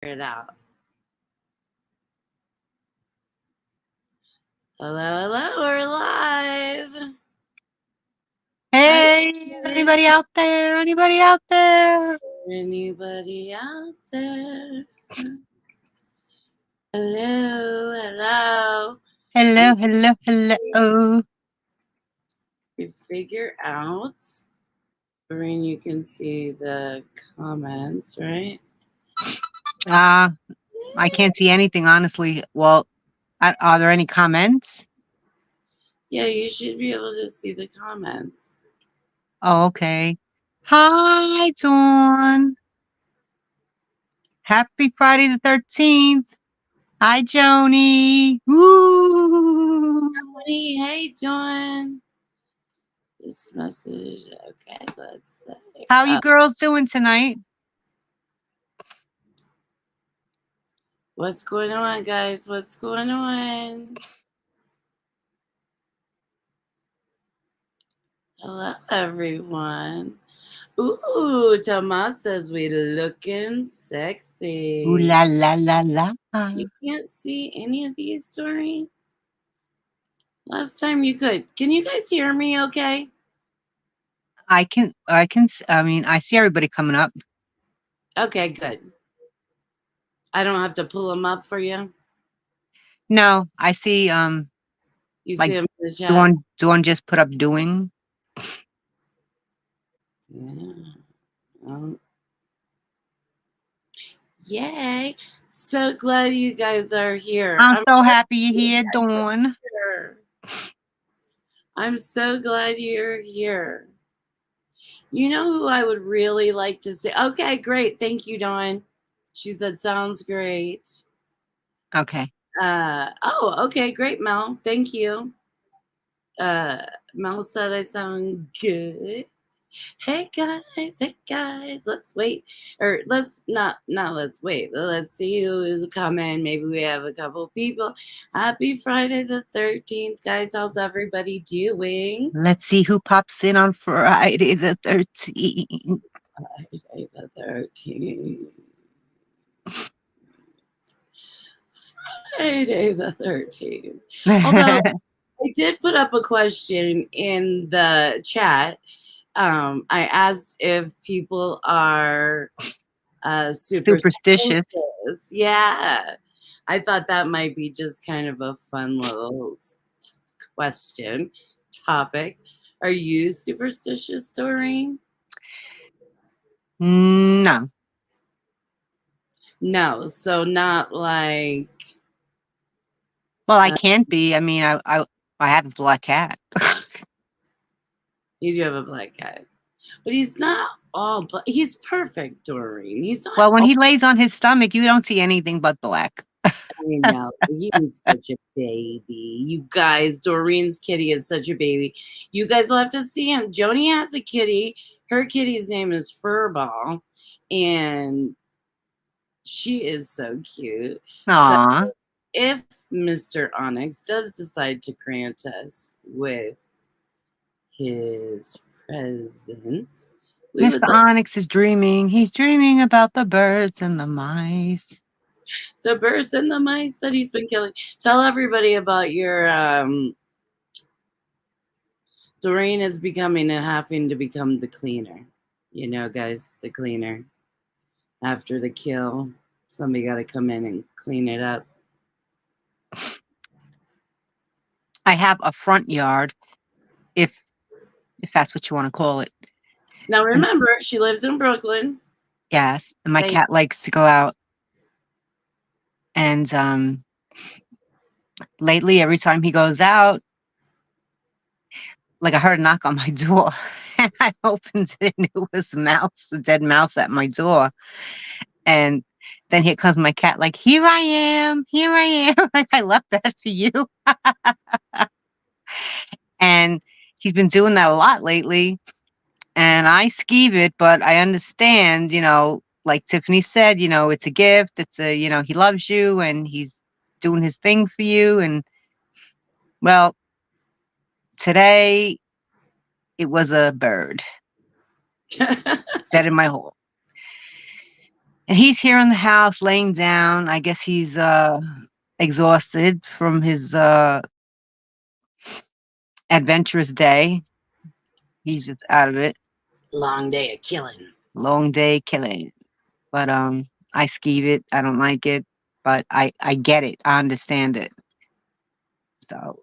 it out. Hello, hello, we're live. Hi, Hey, is anybody out there? Anybody out there? anybody out there? Hello, hello. I'm Hello, hello, hello. to figure out. Doreen, you can see the comments, right? Uh, I can't see anything, honestly. Well, are there any comments? Yeah, you should be able to see the comments. Oh, okay. Hi, Dawn. Happy Friday the 13th. Hi, Joni. Woo. Hey, Dawn. This message. Okay, let's say. How you Oh, girls doing tonight? what's going on, guys? What's going on? Hello, everyone. Ooh, Tomas says we looking Ooh sexy. la la la la. You can't see any of these, Doreen? Last time you could. Can you guys hear me okay? I mean, I see everybody coming up. Okay, good. I don't have to pull them up for you. No, I see, You see like, them in the chat? Dawn just put up doing. Yeah. Um, yay. So glad you guys are here. I'm I'm so so happy you're glad you here, guys are Dawn. here. I'm so glad you're here. You know who I would really like to see? Okay, great. Thank you, Dawn. She said, sounds great. Okay. Oh, okay, great, Mel. Thank you. Uh, Mel said I sound good. Hey guys, let's wait. Or let's not let's wait. Let's see who is coming. Maybe we have a couple people. Happy Friday the 13th, guys. How's everybody doing? Let's see who pops in on Friday the 13th. Friday the 13th. Friday the 13th. Although I did put up a question in the chat. I asked if people are Superstitious. superstitious. Yeah. I thought that might be just kind of a fun little question topic. Are you superstitious, Doreen? No. No. So not like Well, I uh, can't be. I mean, I have a black cat. you do have a black cat. But he's not all black. He's perfect, Doreen. He's not Well, when all. he lays on his stomach, you don't see anything but black. I know. He's such a baby. You guys, Doreen's kitty is such a baby. You guys will have to see him. Joni has a kitty. Her kitty's name is Furball. And she is so cute. So Aw. if Mr. Onyx does decide to grant us with his presence, we Mr. would love Onyx is dreaming. He's dreaming about the birds and the mice. the birds and the mice that he's been killing. Tell everybody about your Doreen is becoming and having to become the cleaner. You know, guys, the cleaner. After the kill, somebody got to come in and clean it up. I have a front yard, if that's what you want to call it. Now, And remember, she lives in Brooklyn. yes, and my Hey, cat likes to go out. And lately, every time he goes out, like I heard a knock on my door, and I opened it, and it was a mouse, a dead mouse at my door. And then here comes my cat, like, here I am, here I am. Like, I left that for you. And he's been doing that a lot lately. And I skeeve it, but I understand, like Tiffany said, it's a gift. It's he loves you and he's doing his thing for you. And well, today it was a bird dead in my hole. And he's here in the house laying down. I guess he's exhausted from his adventurous day. He's just out of it. Long day of killing. Long day killing. But I skeeve it. I don't like it. But I get it. I understand it. So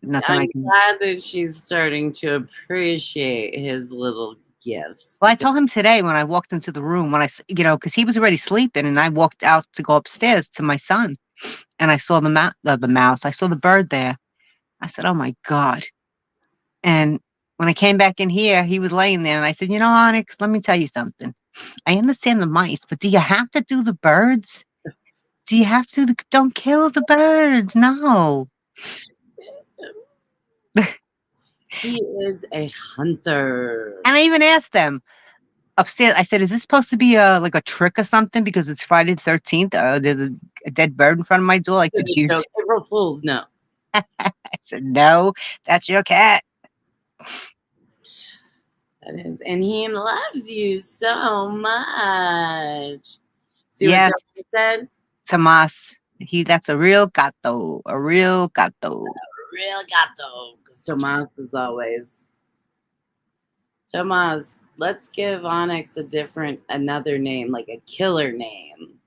nothing I I'm can. glad that she's starting to appreciate his little gifts Well, I because told him today when I walked into the room when because he was already sleeping, and I walked out to go upstairs to my son, and I saw the mouse. I saw the bird there. I said, "Oh my god!" And when I came back in here, he was laying there, and I said, "You know, Onyx, let me tell you something. I understand the mice, but do you have to do the birds? Do you have to? Don't kill the birds. No." he is a hunter. And I even asked them upstairs. I said, "Is this supposed to be like a trick or something? Because it's Friday the 13th. There's a dead bird in front of my door. Like, did you?" So April Fools, no. I said, "No, that's your cat." That is, and he loves you so much. See what Yes, Doreen said? Tomas. That's a real gato. A real gato. Real gato. Because Tomas is always. Tomas, let's give Onyx another name, like a killer name.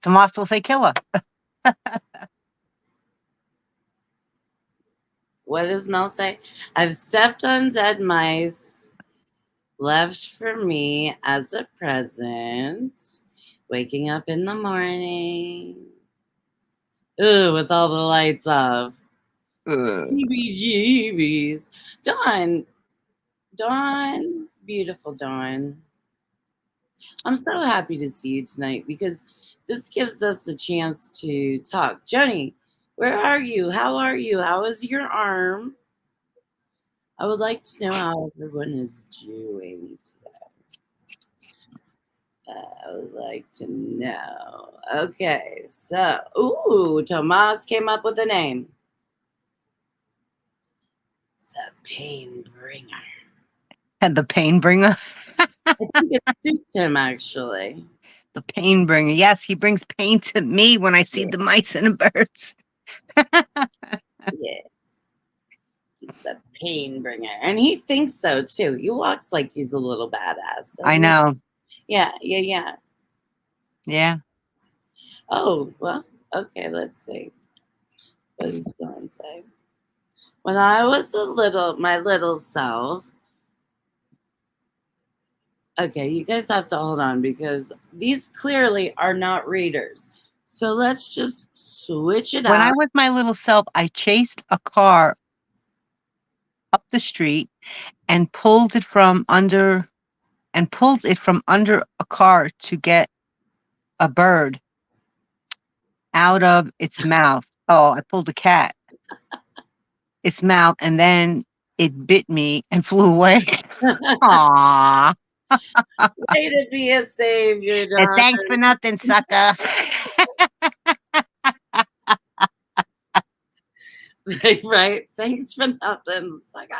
Tomas will say killer. What does Mel say? I've stepped on dead mice, left for me as a present. Waking up in the morning. Ooh, with all the lights off. Ugh. Jeebies. Dawn, beautiful Dawn. I'm so happy to see you tonight because this gives us a chance to talk. Joni, where are you? How are you? How is your arm? I would like to know how everyone is doing today. I would like to know. Okay, so, ooh, Tomas came up with a name. The Pain Bringer. And the pain bringer. I think it suits him actually. The pain bringer. Yes, he brings pain to me when I see Yeah, the mice and the birds. yeah. He's the pain bringer. And he thinks so too. He walks like he's a little badass, I doesn't he? know. Yeah, yeah, yeah. Yeah. Oh, well, okay, let's see. What does Dawn say? When I was my little self, okay, you guys have to hold on because these clearly are not readers. So let's just switch it When I out. was my little self, I chased a car up the street and pulled it from under a car to get a bird out of its mouth. Oh, I pulled a cat, its mouth, and then it bit me and flew away. Aww. Way to be a savior, And Dawn. thanks for nothing, sucker. Right? Thanks for nothing. It's like,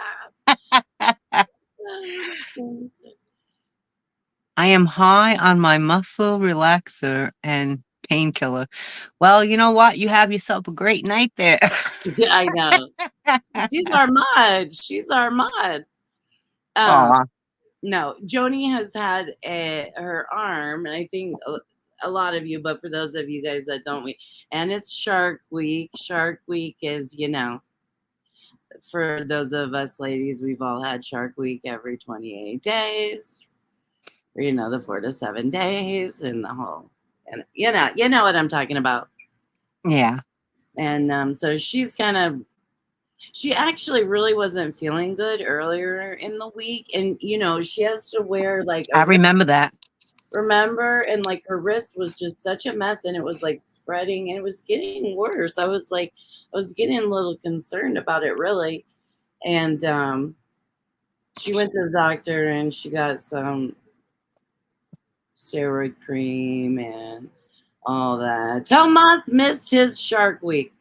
I am high on my muscle relaxer and painkiller. Well, you know what? You have yourself a great night there. yeah, I know. She's our mod. She's our mod. Um, Aw. no, Joni has had her arm, and I think a lot of you, but for those of you guys that don't, and it's Shark Week. Shark Week is, for those of us ladies, we've all had Shark Week every 28 days, or, the 4 to 7 days, and the whole, and you know what I'm talking about. Yeah. And so she actually really wasn't feeling good earlier in the week, and she has to wear like a I wrist, remember that. remember, and like her wrist was just such a mess, and it was like spreading, and it was getting worse. I was getting a little concerned about it, really. And she went to the doctor, and she got some steroid cream and all that. Tomas missed his Shark Week.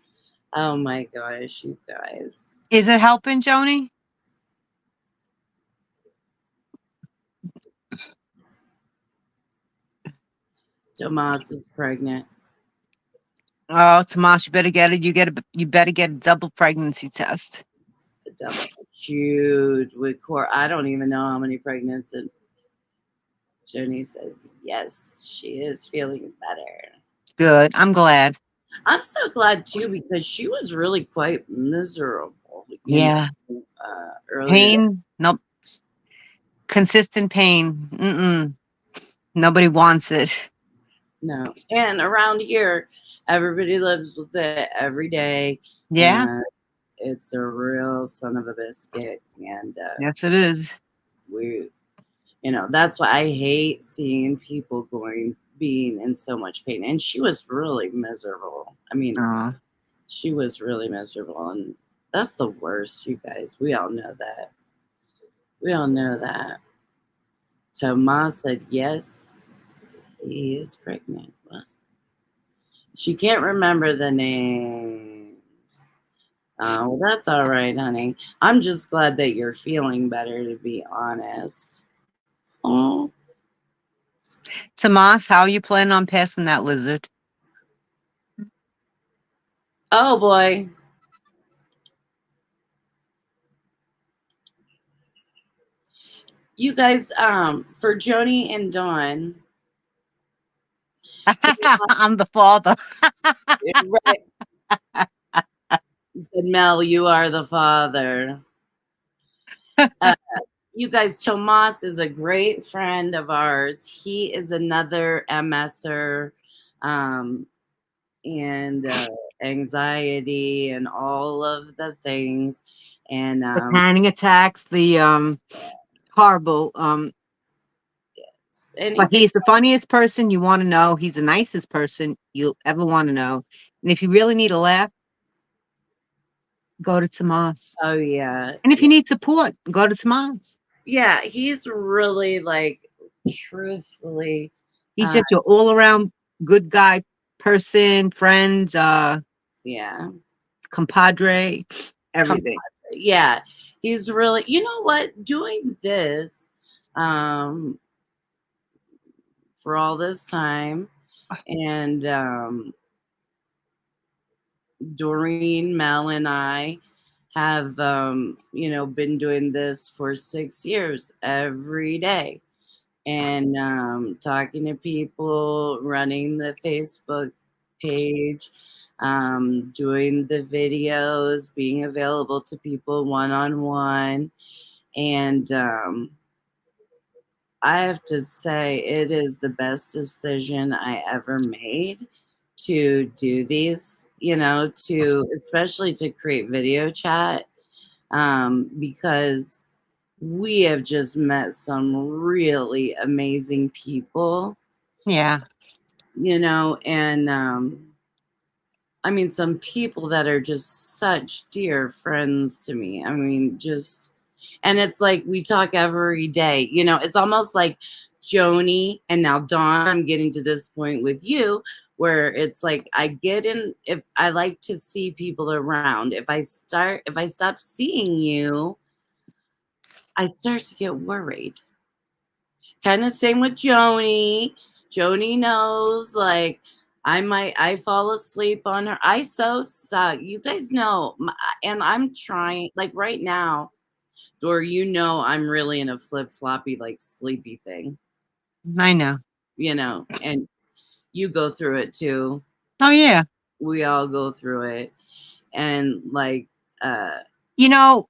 Oh my gosh, you guys. Is it helping, Joni? Tomas is pregnant. Oh, Tomas, you better get it. You better get a double pregnancy test. A double shoot with Cor. I don't even know how many pregnancies. And Joni says yes, she is feeling better. Good. I'm glad. I'm so glad too because she was really quite miserable, Yeah. earlier. Pain. Nope. Consistent pain. Mm-mm. Nobody wants it. No, and around here, everybody lives with it every day, Yeah. and it's a real son of a biscuit. And Yes, it is. we, that's why I hate seeing people being in so much pain. And she was really miserable. I mean, Oh. she was really miserable, and that's the worst, you guys. We all know that. We all know that. Tomas said yes, he is pregnant. What? She can't remember the names. Well, that's all right, honey. I'm just glad that you're feeling better, to be honest. Oh, Tomas, how are you planning on passing that lizard? oh boy. You guys, for Joni and Dawn, I'm the father. right, said Mel, you are the father. Uh, you guys, Tomas is a great friend of ours. He is another MSer, um, and anxiety and all of the things. And The panic attacks, the horrible. But anything. he's the funniest person you want to know. He's the nicest person you'll ever want to know. And if you really need a laugh, go to Tomas. Oh yeah, And if yeah, you need support, go to Tomas. yeah. He's really like, truthfully, He's uh, just your all around good guy, person, friend, yeah. compadre, Come, everything. yeah. He's really. You know what? Doing this, um, for all this time, and Doreen, Mel, and I have been doing this for 6 years every day, and talking to people, running the Facebook page, doing the videos, being available to people one on one. And I have to say, it is the best decision I ever made to do these, to especially to create video chat, because we have just met some really amazing people, Yeah. and I mean, some people that are just such dear friends to me. I mean, just, and it's like we talk every day. It's almost like Joni and now Dawn. I'm getting to this point with you where it's like I get in, if I like to see people around. If I stop seeing you, I start to get worried. Kind of same with Joni. Joni knows, like, I fall asleep on her. I so suck. You guys know, and I'm trying, like right now, Dor, I'm really in a flip floppy, like sleepy thing, I know. and you go through it too. Oh, yeah. We all go through it. And like, uh, You know,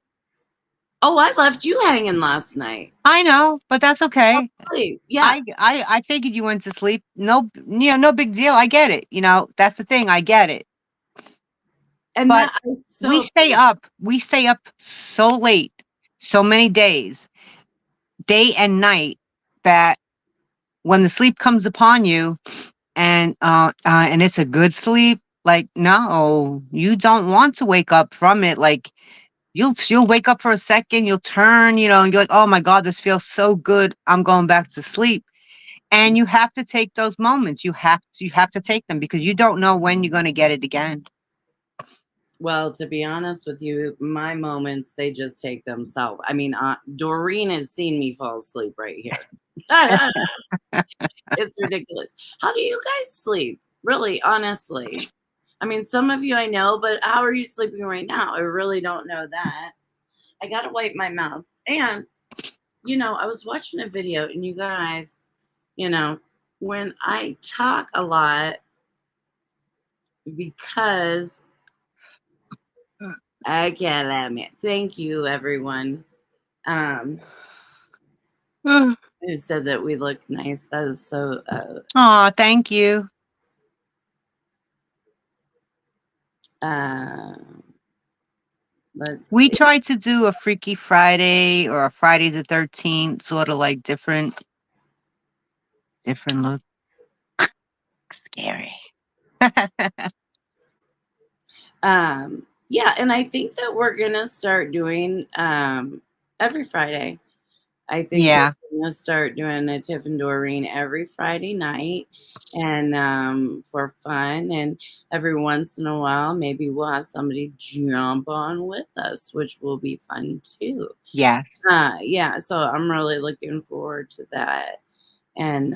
oh, I left you hanging last night. I know, but that's okay. Really? Yeah. I figured you went to sleep. No, no big deal. I get it. That's the thing. I get it. And But that I we so stay up. We stay up so late, so many days, day and night, that when the sleep comes upon you, and it's a good sleep, like, no, you don't want to wake up from it. Like, you'll wake up for a second, you'll turn, and you're like, oh my God, this feels so good. I'm going back to sleep. And you have to take those moments. You have to take them because you don't know when you're going to get it again. Well, to be honest with you, my moments, they just take themselves. I mean, Doreen has seen me fall asleep right here. It's It's ridiculous. How do you guys sleep? Really, honestly. I mean, some of you I know, but how are you sleeping right now? I really don't know that. I gotta wipe my mouth. And, I was watching a video, and you guys, you know, when I talk a lot, because I can't let me. Thank you, everyone. Um, who said that we look nice? That is so. Aw, thank you. Uh, let's We see. tried to do a Freaky Friday or a Friday the 13th, sort of like different look. Scary. Yeah, and I think that we're gonna start doing every Friday. I think Yeah. we're gonna start doing a Tiff and Doreen every Friday night, and for fun. And every once in a while, maybe we'll have somebody jump on with us, which will be fun too. Yes. Yeah, so I'm really looking forward to that. And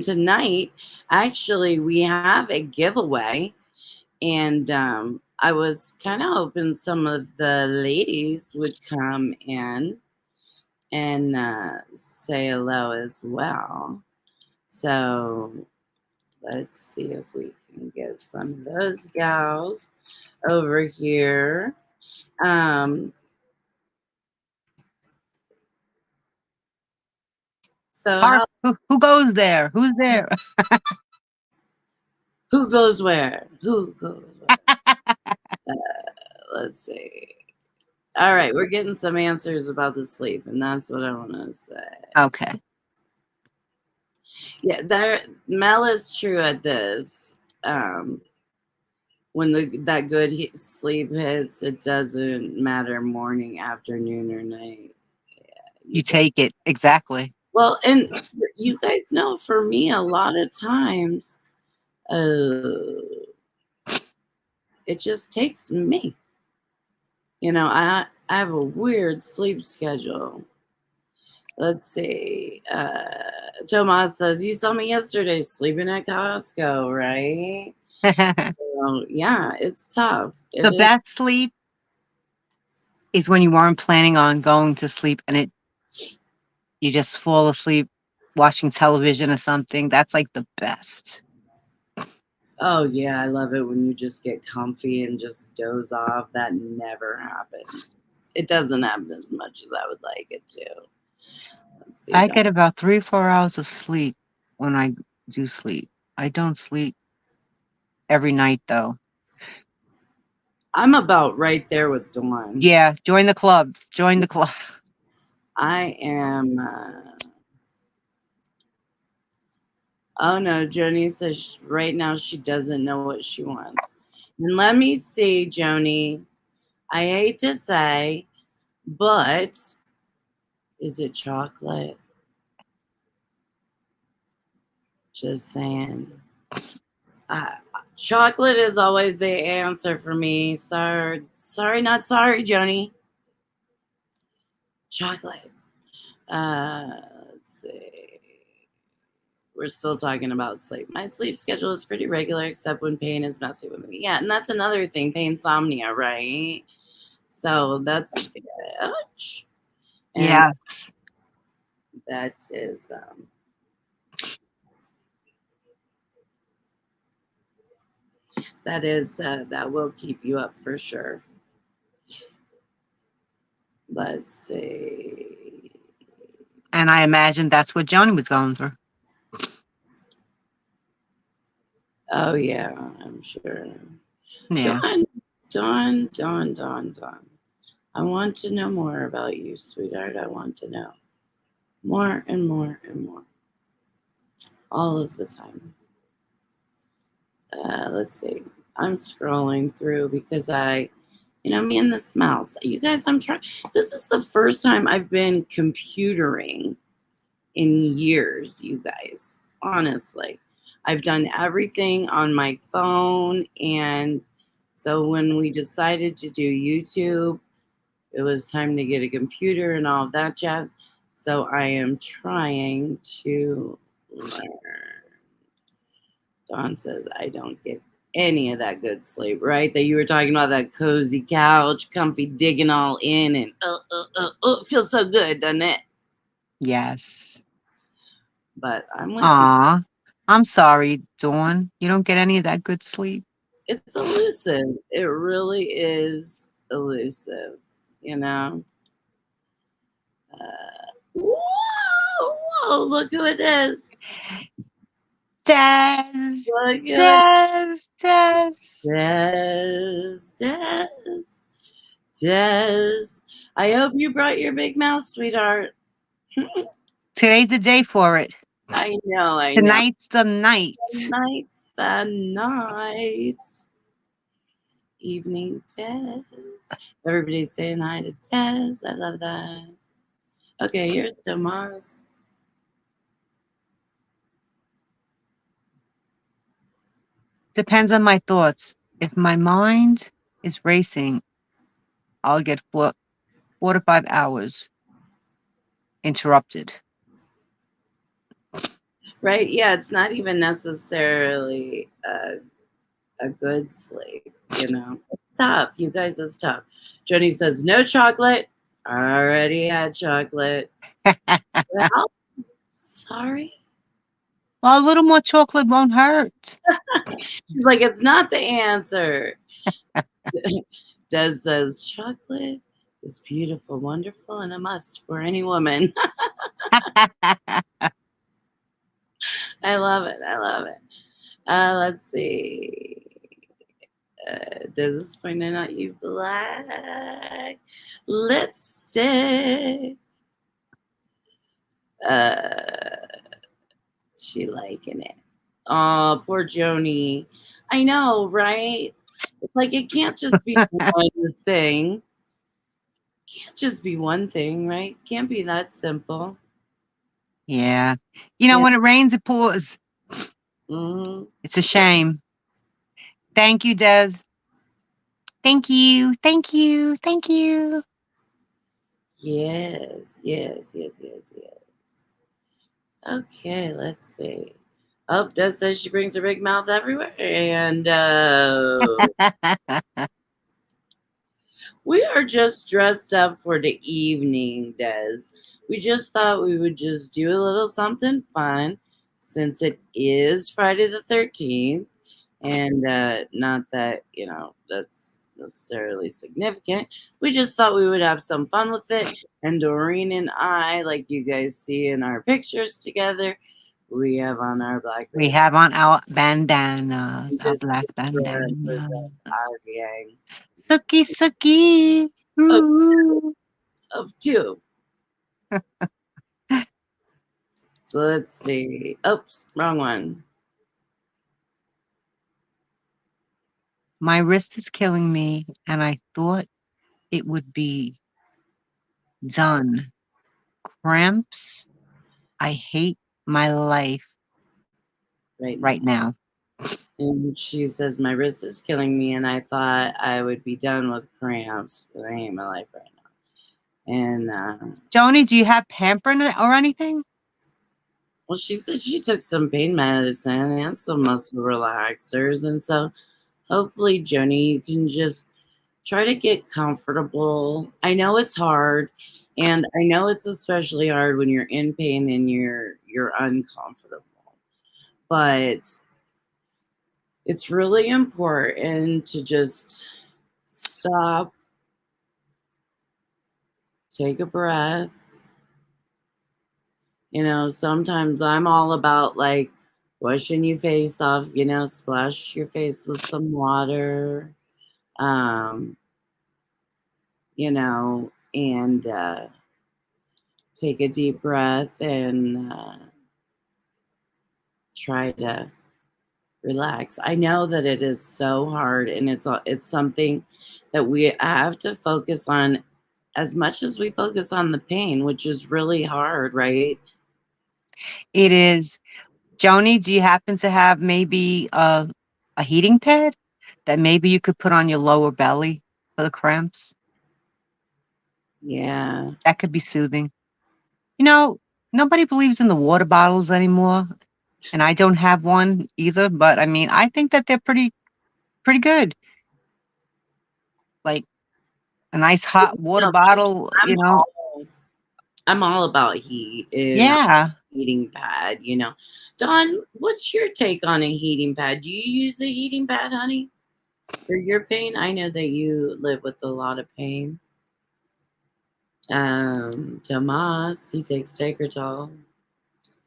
tonight, actually, we have a giveaway, and I was kind of hoping some of the ladies would come in and say hello as well. So let's see if we can get some of those gals over here. Um, so Harp, who goes there? Who's there? who goes where? Who goes where? Let's see. All right, we're getting some answers about the sleep, and that's what I want to say. Okay. Yeah, Mel is true at this. When that good sleep hits, it doesn't matter morning, afternoon, or night. Yeah, You take it. Exactly. well, and you guys know, for me, a lot of times, it just takes me. I have a weird sleep schedule. Let's see. Tomas says, "You saw me yesterday sleeping at Costco, right?" The Well, yeah, it's tough. It is. best sleep is when you weren't planning on going to sleep and you just fall asleep watching television or something. That's like the best. Oh yeah, I love it when you just get comfy and just doze off. That never happens. It doesn't happen as much as I would like it to. Let's see. I get about 3 or 4 hours of sleep when I do sleep. I don't sleep every night though. I'm about right there with Dawn. Yeah, join the club. Join the club. I am. Oh no, Joni says right now she doesn't know what she wants. And let me see, Joni. I hate to say, but is it chocolate? Just saying. Uh, Chocolate is always the answer for me. Sorry, not sorry, Joni. Chocolate. Let's see. We're still talking about sleep. My sleep schedule is pretty regular, except when pain is messing with me. Yeah, and that's another thing, insomnia, right? So that's a bitch. And Yeah. that is that will keep you up for sure. Let's see. And I imagine that's what Joni was going through. Oh yeah, I'm sure. Yeah. Dawn. I want to know more about you, sweetheart. I want to know more and more and more, all of the time. Let's see. I'm scrolling through because me and this mouse. You guys, I'm trying. This is the first time I've been computering in years, you guys. Honestly, I've done everything on my phone. And so when we decided to do YouTube, it was time to get a computer and all of that jazz. So I am trying to learn. Dawn says I don't get any of that good sleep, right? That you were talking about that cozy couch, comfy digging all in, and it feels so good, doesn't it? Yes. But I'm with you. Aw. I'm sorry, Dawn. You don't get any of that good sleep. It's elusive. It really is elusive, you know? Whoa, whoa, look who it is. Des, Look who it Des. is. Des. I hope you brought your big mouth, sweetheart. Today's the day for it. I know, I know. Tonight's the night. Tonight's the night. Evening Tez. Everybody's saying hi to Tez. I love that. Okay, here's Tomas. Depends on my thoughts. If my mind is racing, I'll get 4 to 5 hours interrupted. Right? Yeah, it's not even necessarily a good sleep, you know. It's tough. You guys, it's tough. Jenny says, no chocolate. I already had chocolate. Well, sorry. Well, a little more chocolate won't hurt. She's like, it's not the answer. Des says, chocolate is beautiful, wonderful, and a must for any woman. I love it. I love it. Let's see. Des is pointing out you black lipstick. She liking it. Oh, poor Joni. I know, right? It's like it can't just be one thing. Can't just be one thing, right? Can't be that simple. Yeah. You know, Yeah. when it rains, it pours. Mm-hmm. It's a shame. Thank you, Des. Thank you. Thank you. Thank you. Yes, yes, yes, yes, yes. Okay, let's see. Oh, Des says she brings her big mouth everywhere. And we are just dressed up for the evening, Des. We just thought we would just do a little something fun since it is Friday the 13th. And not that, you know, that's necessarily significant. We just thought we would have some fun with it. And Doreen and I, like you guys see in our pictures together, we have on our black We baby. have on our bandanas, our This black represents bandanas. our gang Suki, suki. of, Ooh. of two. So let's see. Oops, wrong one. My wrist is killing me, and I thought it would be done. Cramps. I hate my life Right right now. now. And she says, my wrist is killing me, and I thought I would be done with cramps, but I hate my life right now. And, Joni, do you have Pamprin or anything? well, she said she took some pain medicine and some muscle relaxers. And so hopefully, Joni, you can just try to get comfortable. I know it's hard, and I know it's especially hard when you're in pain and you're uncomfortable. But it's really important to just stop, take a breath. You know, sometimes I'm all about like washing your face off, you know, splash your face with some water, um, you know, and take a deep breath and try to relax. I know that it is so hard, and it's something that we have to focus on as much as we focus on the pain, which is really hard, right? It is. Joni, do you happen to have maybe a heating pad that maybe you could put on your lower belly for the cramps? Yeah. That could be soothing. You know, nobody believes in the water bottles anymore, and I don't have one either, but I mean, I think that they're pretty good. Like a nice hot water No, bottle, I'm you know? all I'm all about heat and Yeah. heating pad, you know. Don, what's your take on a heating pad? Do you use a heating pad, honey, for your pain? I know that you live with a lot of pain. Tomas, he takes Tegretol,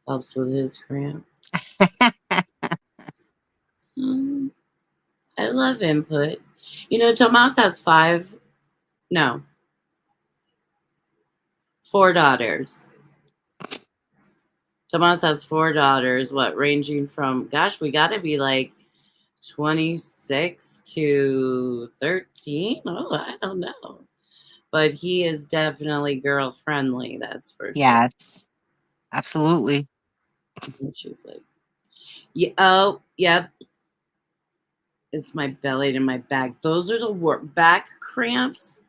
helps with his cramp. Hmm, I love input. You know, Tomas has no, four daughters. Tomas has four daughters, what, ranging from, gosh, we got to be like 26 to 13. Oh, I don't know. But he is definitely girl friendly, that's for sure. Yes, absolutely. And she's like, yeah, oh, yep, it's my belly and my back. Those are the worst. Back cramps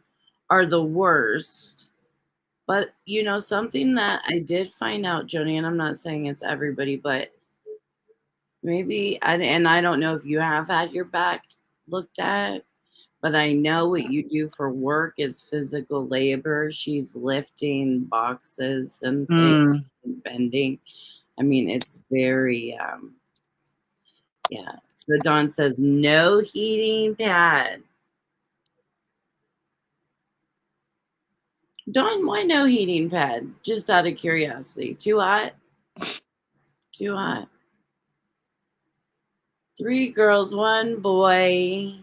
are the worst. But you know, something that I did find out, Joni, and I'm not saying it's everybody, but maybe, and I don't know if you have had your back looked at, but I know what you do for work is physical labor. She's lifting boxes and things Mm. and bending. I mean, it's very, yeah. So Dawn says, no heating pad. Dawn, why no heating pad? Just out of curiosity. Too hot? Too hot. Three girls, one boy,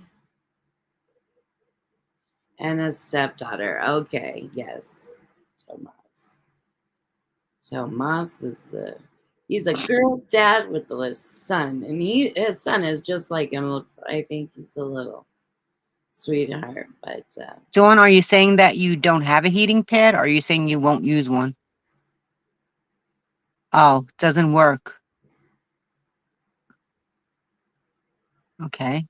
and a stepdaughter. Okay, yes. Tomas. Tomas is he's a girl dad with a son, and his son is just like him. Look, I think he's a little sweetheart, but Dawn, are you saying that you don't have a heating pad, or are you saying you won't use one? Oh, doesn't work. Okay.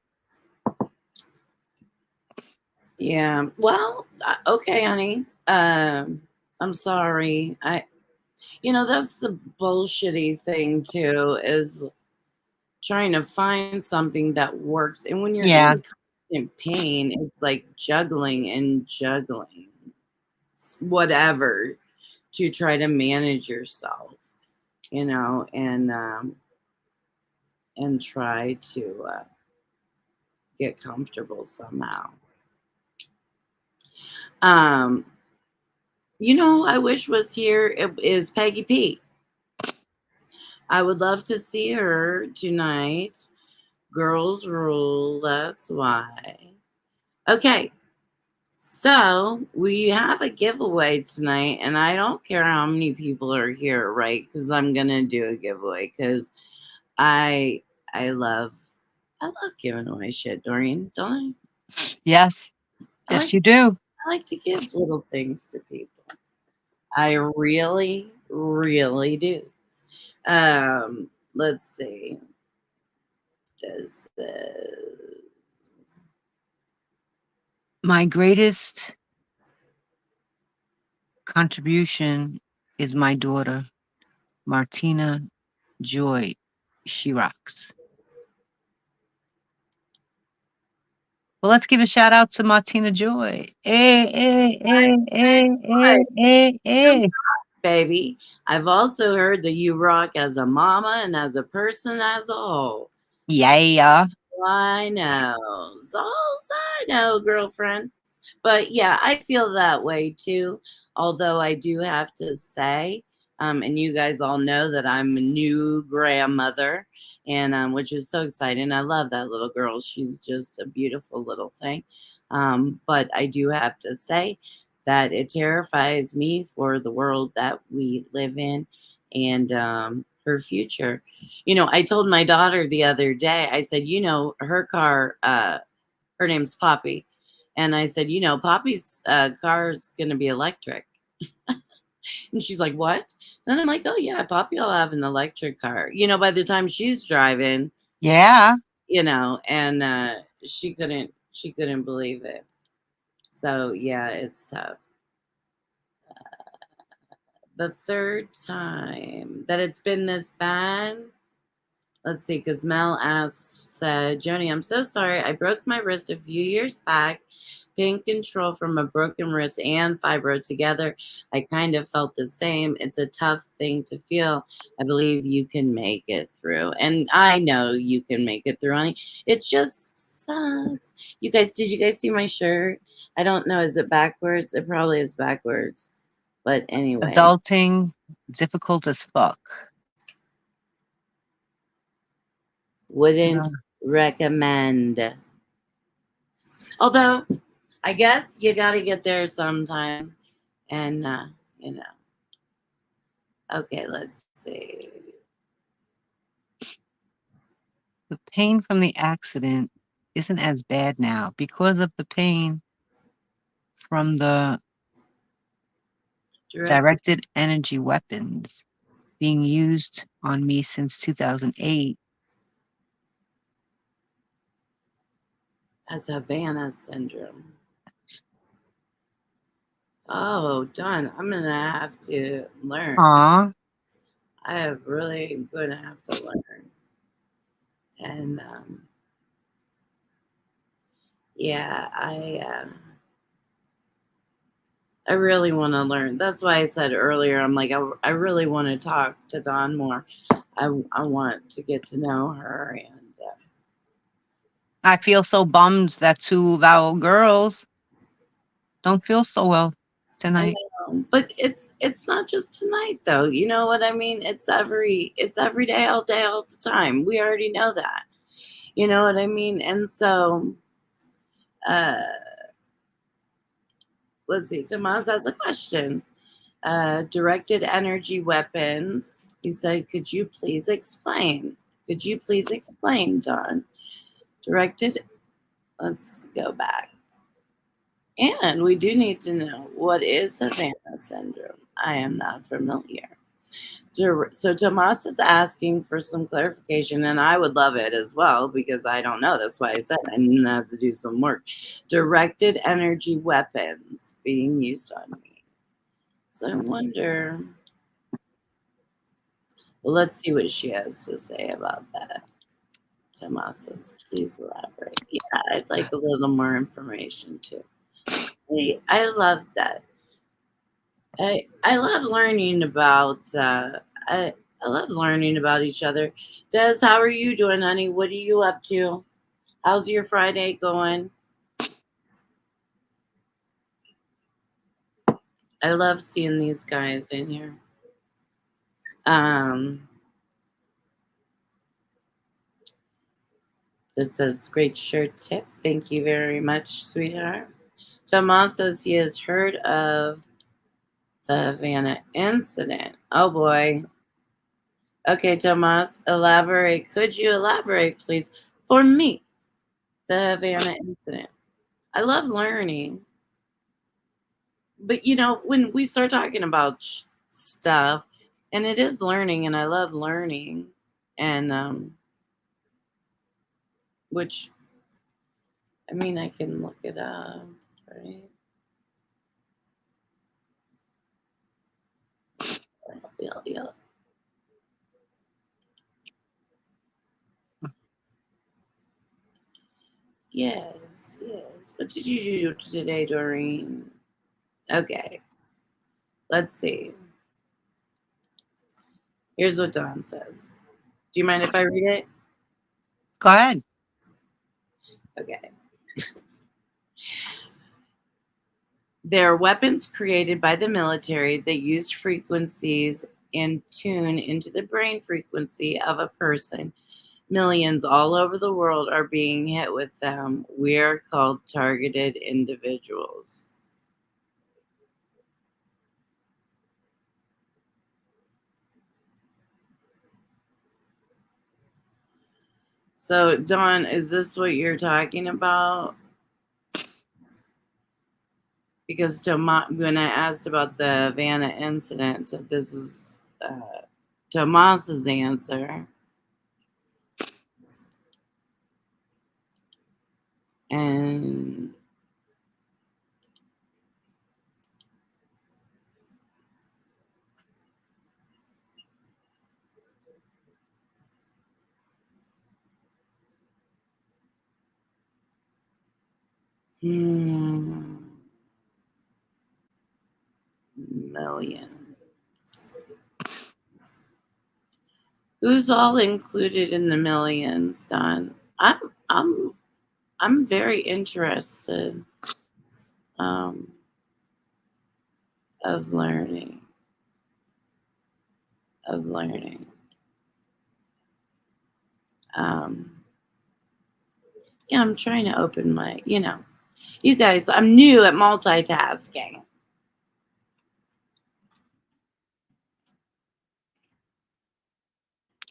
yeah. Well, okay, honey. I'm sorry. That's the bullshitty thing too, is trying to find something that works. And when you're Yeah. in constant pain, it's like juggling and juggling whatever to try to manage yourself, and try to get comfortable somehow. Um, I wish was here is Peggy P. I would love to see her tonight. Girls rule, that's why. Okay, so we have a giveaway tonight, and I don't care how many people are here, right? Because I'm gonna do a giveaway because I I love I love giving away shit, Doreen, don't Yes. I? Yes, you do. I like to give little things to people. I really, really do. Let's see. This is My greatest contribution is my daughter, Martina Joy. She rocks. Well, let's give a shout out to Martina Joy. Hey. baby. I've also heard that you rock as a mama and as a person as a whole. Yeah. I know. Alls I know, girlfriend. But yeah, I feel that way too. Although I do have to say, and you guys all know that I'm a new grandmother, and which is so exciting. I love that little girl. She's just a beautiful little thing. But I do have to say that it terrifies me for the world that we live in and her future. I told my daughter the other day, I said, her car, her name's Poppy. And I said, Poppy's car is going to be electric. And she's like, what? And I'm like, oh, yeah, Poppy will have an electric car. By the time she's driving, Yeah. and she couldn't believe it. So, yeah, it's tough. the third time that it's been this bad. Let's see, because Mel asks, Joni, I'm so sorry. I broke my wrist a few years back. Gained control from a broken wrist and fibro together. I kind of felt the same. It's a tough thing to feel. I believe you can make it through. And I know you can make it through, honey. It just sucks. You guys, did you guys see my shirt? I don't know. Is it backwards? It probably is backwards. But anyway, Adulting, difficult as fuck. wouldn't No. recommend. Although, I guess you got to get there sometime. And, you know, okay, let's see. The pain from the accident isn't as bad now because of the pain from the Direct directed energy weapons being used on me since 2008. as Havana syndrome. Oh, done. I'm going to have to learn. Aw, I have really going to have to learn. And, yeah, I really want to learn. That's why I said earlier, I'm like, I really want to talk to Dawn more. I want to get to know her. And I feel so bummed that two of our girls don't feel so well I tonight. know, but it's not just tonight though. You know what I mean? It's every day, all the time. We already know that. You know what I mean? And so, uh, let's see. Tomas has a question. Directed energy weapons. He said, "Could you please explain? Could you please explain, Don? Directed. Let's go back. And we do need to know what is Havana syndrome. I am not familiar." So Tomas is asking for some clarification, and I would love it as well because I don't know. That's why I said I need to have to do some work. Directed energy weapons being used on me. So I wonder. Well, let's see what she has to say about that. Tomas says, please elaborate. Yeah, I'd like a little more information too. I love that. I love learning about I love learning about each other. Des, how are you doing, honey? What are you up to? How's your Friday going? I love seeing these guys in here. Um, this says great shirt tip. Thank you very much, sweetheart. Tomas says he has heard of the Havana incident. Oh boy. Okay, Tomas, elaborate. Could you elaborate, please, for me? The Havana incident. I love learning. But you know, when we start talking about stuff, and it is learning, and I love learning, and which I mean, I can look it up, right? Yeah, yeah. Yes, yes. What did you do today, Doreen? Okay, let's see. Here's what Don says. Do you mind if I read it? Go ahead. Okay. They're weapons created by the military that use frequencies and tune into the brain frequency of a person. Millions all over the world are being hit with them. We are called targeted individuals. So, Dawn, is this what you're talking about? Because when I asked about the Vanna incident, this is Tomas's answer. And Hmm, millions. Who's all included in the millions, Don? I'm I'm very interested um, of learning of learning. Um, yeah, I'm trying to open my. You guys, I'm new at multitasking.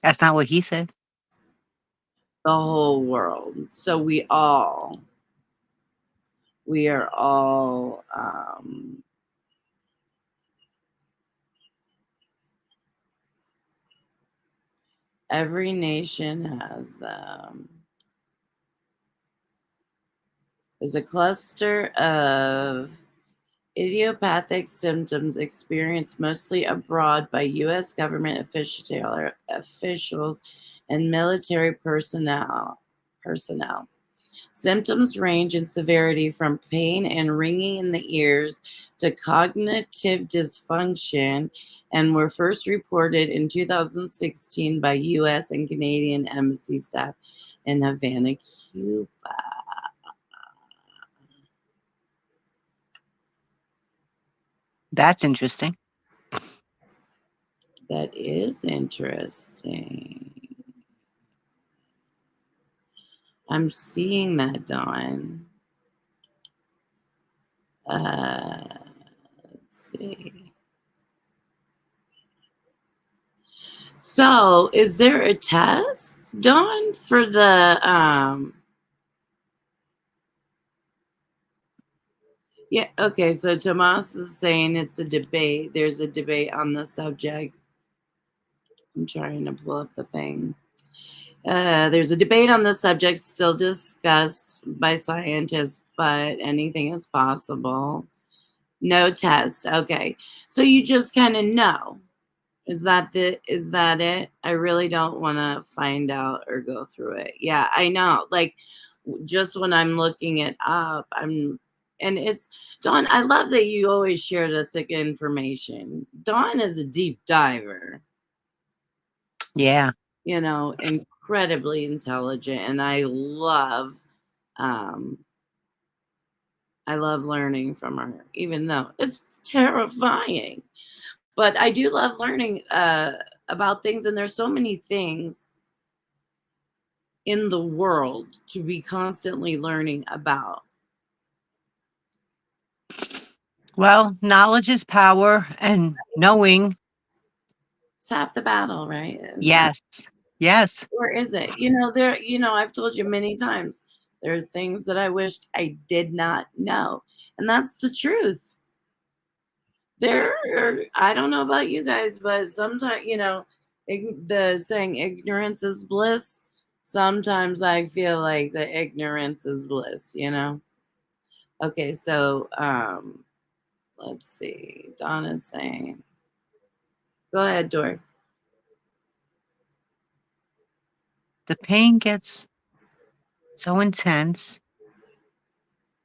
That's not what he said. The whole world. So we are all every nation has them. Is a cluster of idiopathic symptoms experienced mostly abroad by U.S. government officials and military personnel. Symptoms range in severity from pain and ringing in the ears to cognitive dysfunction and were first reported in 2016 by U.S. and Canadian embassy staff in Havana, Cuba. That's interesting. That is interesting. I'm seeing that, Dawn. Uh, let's see. So, is there a test, Dawn, for the Yeah, okay, so Tomas is saying it's a debate. There's a debate on the subject. I'm trying to pull up the thing. There's a debate on the subject still discussed by scientists, but anything is possible. No test. Okay. So you just kind of know. Is that it? I really don't want to find out or go through it. Yeah, I know. Like just when I'm looking it up, and it's Dawn, I love that you always share this information. Dawn is a deep diver, Yeah. incredibly intelligent, and um I love learning from her, even though it's terrifying. But I do love learning about things, and there's so many things in the world to be constantly learning about. Well, knowledge is power, and knowing, It's half the battle, right? Isn't it? yes, yes. Or is it? I've told you many times, there are things that I wished I did not know. And that's the truth. I don't know about you guys, but sometimes, the saying ignorance is bliss. Sometimes I feel like the ignorance is bliss. Okay, so let's see. Donna's saying, go ahead, Dor. The pain gets so intense,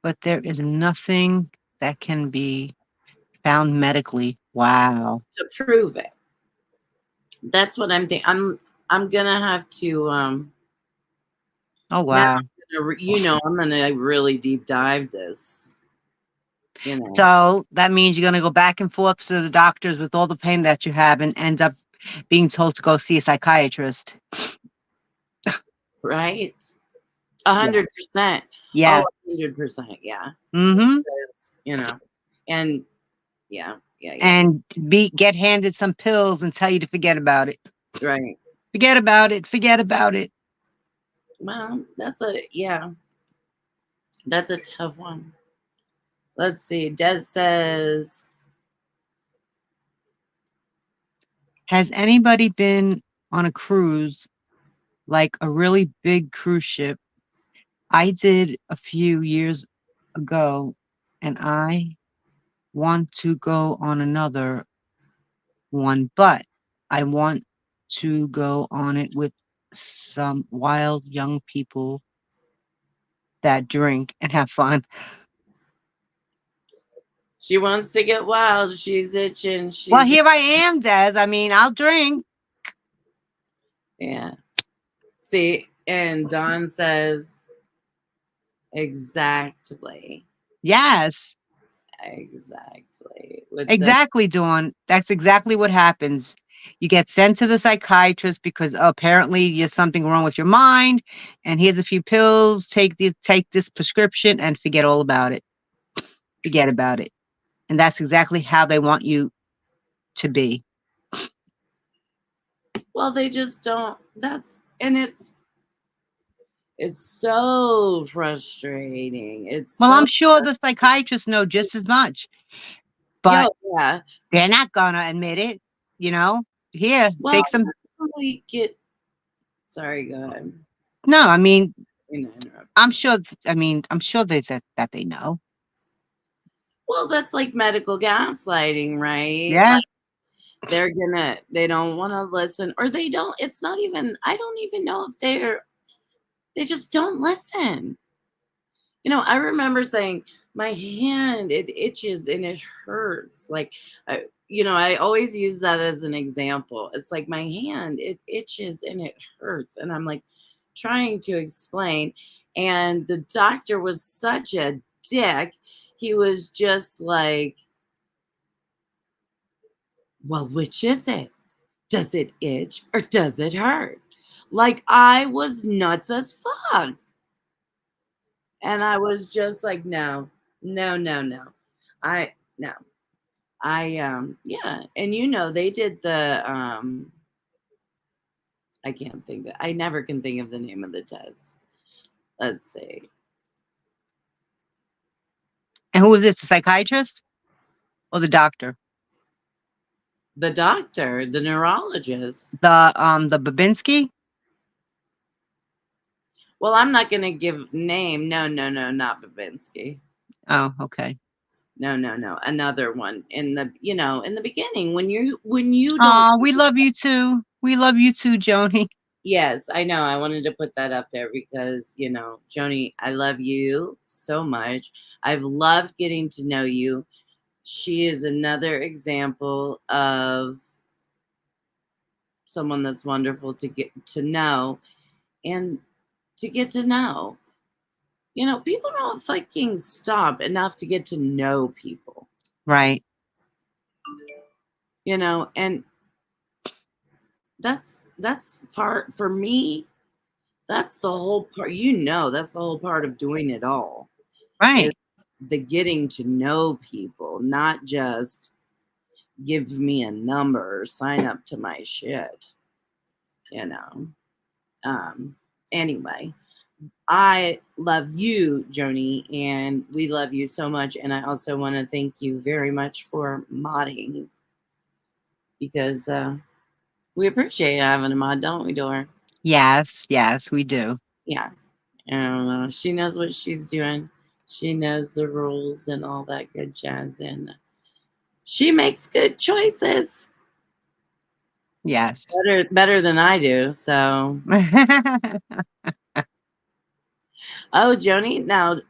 but there is nothing that can be found medically. Wow. To prove it. That's what I'm thinking. I'm gonna have to Oh, now wow. I'm gonna really deep dive this. You know, So that means you're going to go back and forth to the doctors with all the pain that you have and end up being told to go see a psychiatrist. right? Yeah. 100%. Oh, Yes. 100%. Yeah. Mm-hmm. Because, and yeah, yeah, yeah. And get handed some pills and tell you to forget about it. Right. Forget about it. Forget about it. Well, that's a tough one. Let's see. Des says, Has anybody been on a cruise, like a really big cruise ship? I did a few years ago, and I want to go on another one, but I want to go on it with some wild young people that drink and have fun. She wants to get wild. She's itching. Well, She's here I am, Des. I mean, I'll drink. yeah. See, and Dawn says exactly, Yes, exactly. With the exactly, Dawn. That's exactly what happens. You get sent to the psychiatrist because apparently there's something wrong with your mind, and here's a few pills. Take this prescription and forget all about it. Forget about it. And that's exactly how they want you to be. well, they just don't. That's and it's so frustrating. It's Well, so I'm sure the psychiatrists know just as much, yo but yeah. they're not gonna admit it. You know, here, Well, take some. that's when we get. Sorry, go ahead. No, I mean, Interrupt I'm you. sure. I'm sure that they know. Well, that's like medical gaslighting, right? Yeah, Like they don't want to listen, or they don't. It's not even. I don't even know if they just don't listen. I remember saying, my hand, it itches and it hurts. Like, I always use that as an example. It's like my hand, it itches and it hurts. And I'm like trying to explain. And the doctor was such a dick. He was just like, well, which is it? Does it itch or does it hurt? Like, I was nuts as fuck. And I was just like, no, no, no, no. No. Yeah, and they did I can't think I never can think of the name of the test. Let's see. and who is this? The psychiatrist or the doctor? The doctor, the neurologist. The Babinski. Well, I'm not gonna give name. No, no, no, not Babinski. Oh, okay. No, no, no. Another one in the beginning when you don't. Oh, we love you too. We love you too, Joni. Yes, I know. I wanted to put that up there because, Joni, I love you so much. I've loved getting to know you. She is another example of someone that's wonderful to get to know and to get to know. People don't fucking stop enough to get to know people, Right, and that's part for me. That's the whole part, that's the whole part of doing it all is right. the getting to know people, not just give me a number or sign up to my shit, you know. Um, anyway, I love you, Joni, and we love you so much. And I also want to thank you very much for modding because we appreciate having a mod, don't we, Dor? Yes, yes, we do. Yeah. And she knows what she's doing. She knows the rules and all that good jazz. And she makes good choices. Yes. Better than I do. So, oh, Joni, now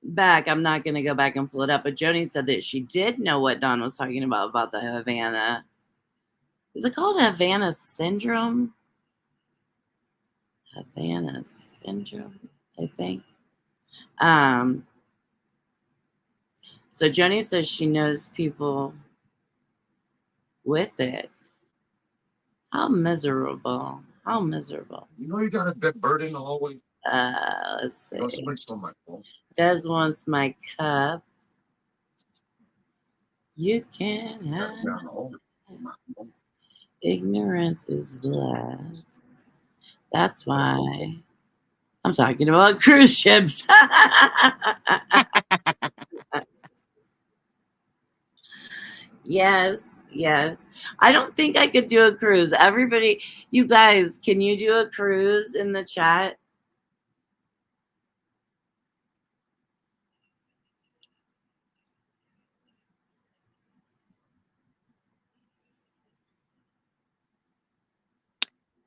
back. I'm not going to go back and pull it up, but Joni said that she did know what Don was talking about the Havana. Is it called Havana syndrome? Havana syndrome, I think. Um, so Joni says she knows people with it. How miserable. How miserable. You got a dead bird in the hallway? Let's see. Somebody stole my phone. Des wants my cup. You can have ignorance is bliss. That's why I'm talking about cruise ships. Yes, yes. I don't think I could do a cruise. Everybody, you guys, can you do a cruise in the chat?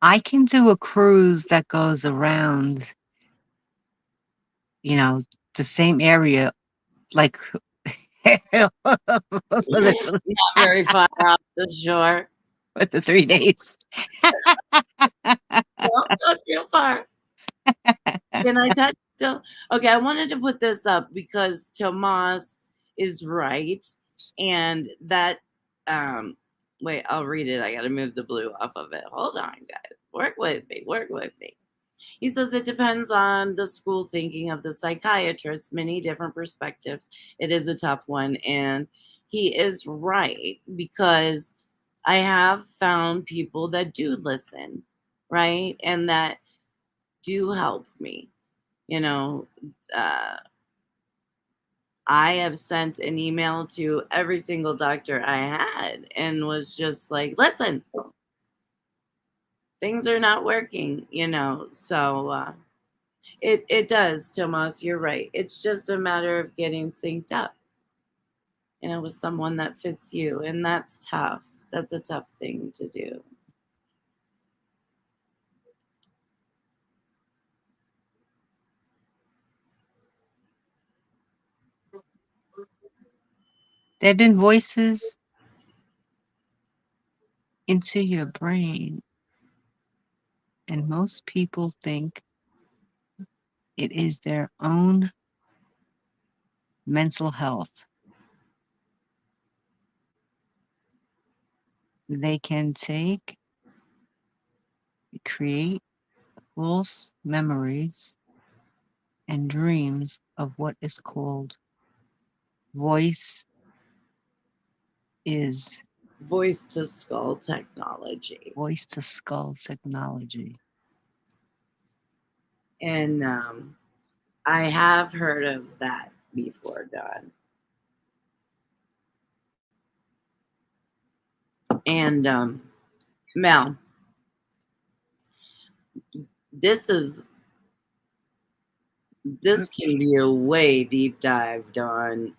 I can do a cruise that goes around you know, the same area, like for the Not very far off the shore. for the 3 days. Well, not too far. Can I touch still? Okay, I wanted to put this up because Tomas is right. And that, um, wait, I'll read it. I got to move the blue off of it. Hold on, guys. Work with me. Work with me. He says it depends on the school thinking of the psychiatrist, many different perspectives. It is a tough one. And he is right because I have found people that do listen, right? And that do help me. You know, uh, I have sent an email to every single doctor I had and was just like, listen, things are not working, you know. So it does, Tomas. You're right. It's just a matter of getting synced up, you know, with someone that fits you, and that's tough. That's a tough thing to do. There have been voices into your brain, and most people think it is their own mental health. They can create false memories and dreams of what is called voice is Voice to skull technology. voice to skull technology. And I have heard of that before, Don. And Mel, this is this can be a way deep dive, Don.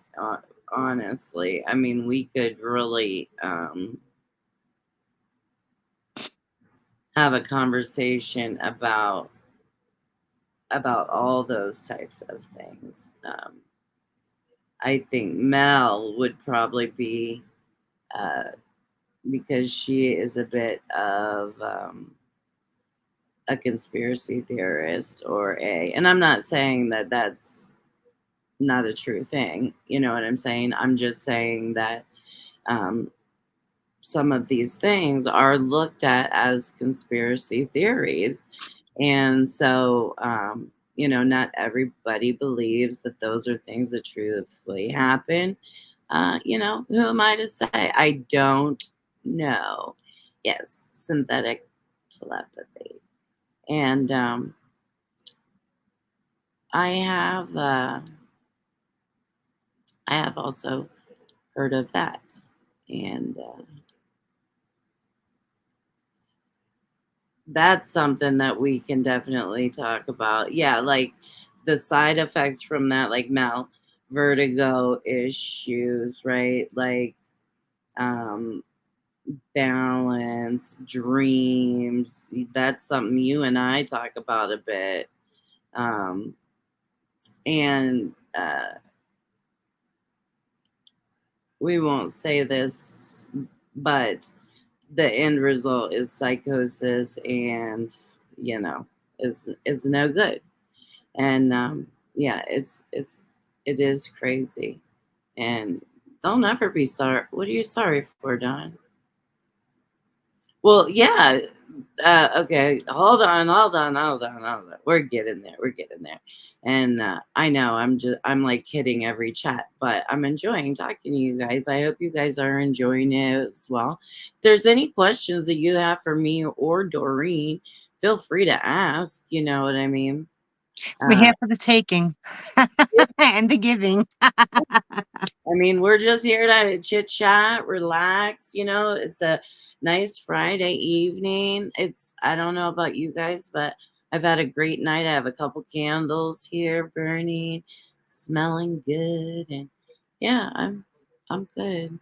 Honestly, I mean, we could really have a conversation about all those types of things. I think Mel would probably be uh, because she is a bit of a conspiracy theorist or and I'm not saying that that's not a true thing. You know what I'm saying? I'm just saying that um, some of these things are looked at as conspiracy theories. And so, you know, not everybody believes that those are things that truthfully happen. You know, who am I to say? I don't know. Yes, synthetic telepathy. And I have I have also heard of that. And that's something that we can definitely talk about. Yeah, like the side effects from that, like Mel, vertigo issues, right? Like um, balance, dreams. That's something you and I talk about a bit. Um, and we won't say this, but the end result is psychosis and, you know, is no good. And yeah, it is crazy. And don't ever be sorry. What are you sorry for, Don? Well, yeah. Okay, hold on. We're getting there. We're getting there. And I know I'm like hitting every chat, but I'm enjoying talking to you guys. I hope you guys are enjoying it as well. If there's any questions that you have for me or Doreen, feel free to ask. You know what I mean? We're Uh, here for the taking and the giving. I mean, we're just here to chit chat, relax. You know, it's a nice Friday evening. I don't know about you guys, but I've had a great night. I have a couple candles here burning, smelling good. And yeah, I'm good.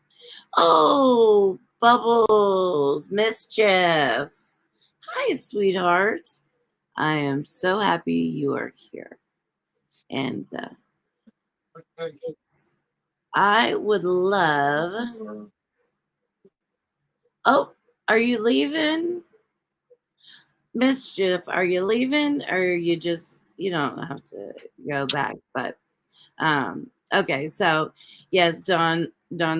Oh, Bubbles, Mischief. Hi, sweetheart. I am so happy you are here. And I would love. Oh, are you leaving? Mischief, are you leaving or you just you don't have to go back, but okay, so yes, Don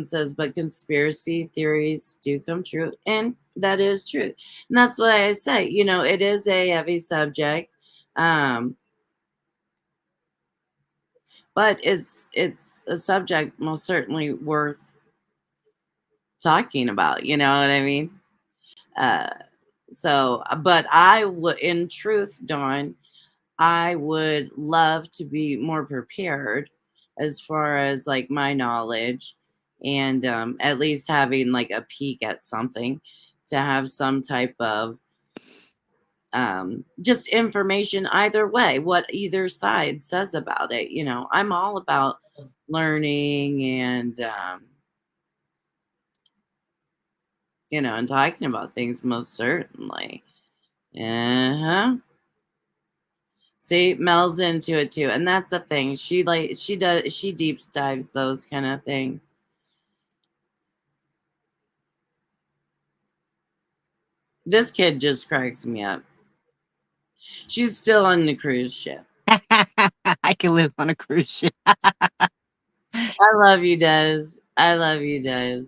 says, but conspiracy theories do come true, and that is true. And that's why I say, it is a heavy subject. Um, but it's a subject most certainly worth talking about, you know what I mean? Uh so but I would in truth, Dawn, I would love to be more prepared as far as like my knowledge and at least having like a peek at something to have some type of just information either way, what either side says about it. I'm all about learning and, and talking about things most certainly. Uh huh. See, Mel's into it too, and that's the thing. She deep dives those kind of things. This kid just cracks me up. She's still on the cruise ship. I can live on a cruise ship. I love you, Des. I love you, Des.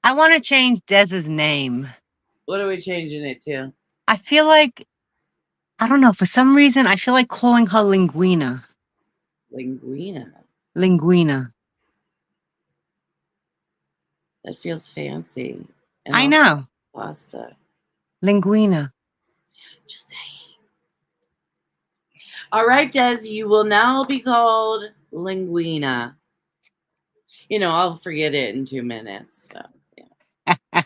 I want to change Dez's name. What are we changing it to? I feel like, I don't know, for some reason, I feel like calling her Linguina. Linguina. Linguina. That feels fancy. And I also know. pasta. Linguina. Just saying. All right, Des, you will now be called Linguina. I'll forget it in 2 minutes. So, yeah.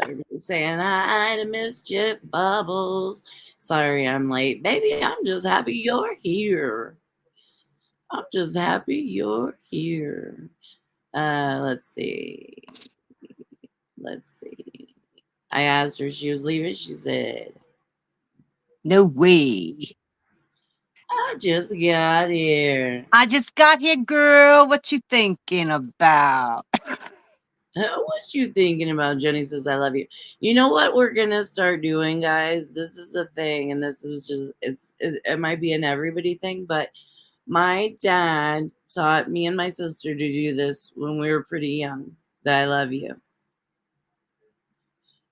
Everybody saying hi to Mischief Bubbles. Sorry I'm late. Baby, I'm just happy you're here. I'm just happy you're here. Let's see. Let's see. I asked her if she was leaving. She said, No way. I just got here. I just got here, girl. What you thinking about? What you thinking about? Jenny says, I love you. You know what we're going to start doing, guys? This is a thing, and this is just, it might be an everybody thing, but my dad taught me and my sister to do this when we were pretty young. That I love you.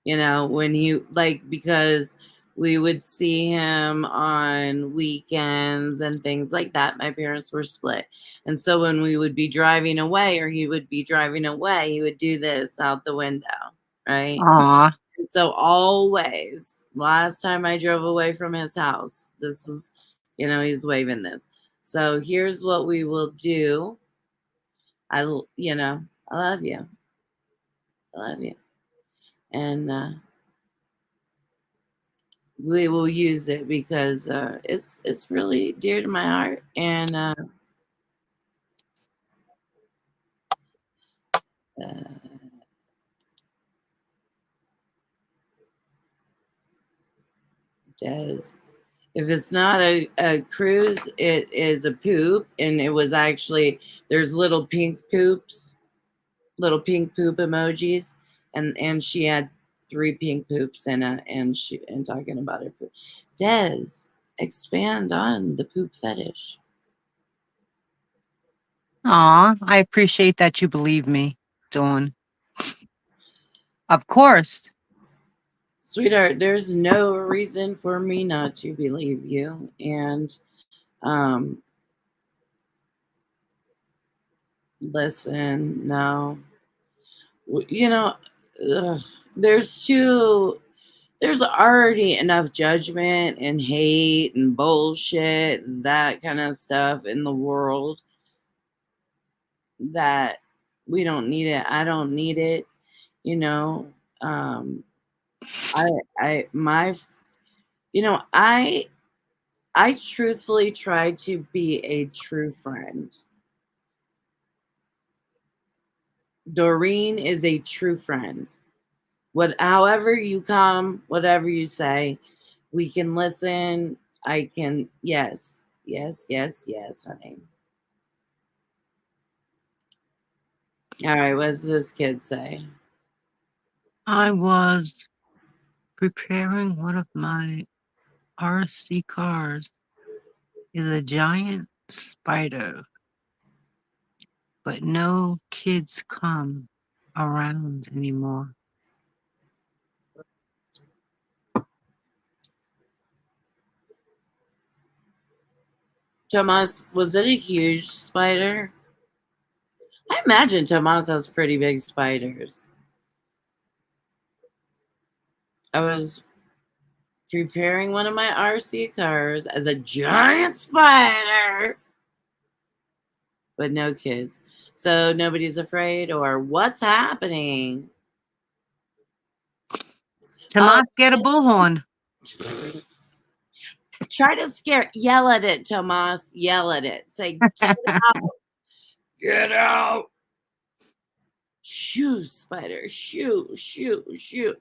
When you because we would see him on weekends and things like that. My parents were split. And so when we would be driving away or he would be driving away, he would do this out the window, right? Aw. And so always, last time I drove away from his house, this is, he's waving this. So here's what we will do. I love you. I love you. And we will use it because it's really dear to my heart. And Des, if it's not a cruise, it is a poop, and it was actually there's little pink poop emojis, and she had 3 pink poops and talking about her poop. Des, expand on the poop fetish. Aw, I appreciate that you believe me, Dawn. Of course. Sweetheart, there's no reason for me not to believe you. And um listen, no. You know, ugh, there's too there's already enough judgment and hate and bullshit and that kind of stuff in the world that we don't need it. I don't need it, you know. Um I my I truthfully try to be a true friend. Doreen is a true friend. However you come, whatever you say, We can listen. I can, yes, yes, yes, yes, honey. All right, what does this kid say? I was preparing one of my RC cars is a giant spider, but no kids come around anymore. Tomas, was it a huge spider? I imagine Tomas has pretty big spiders. I was preparing one of my RC cars as a giant spider, but no kids. So nobody's afraid, or what's happening? Oh, Tomas, get a bullhorn. try to scare, yell at it, Tomas. Yell at it. Say, get out. Get out. Shoo, spider. Shoo, shoo, shoo.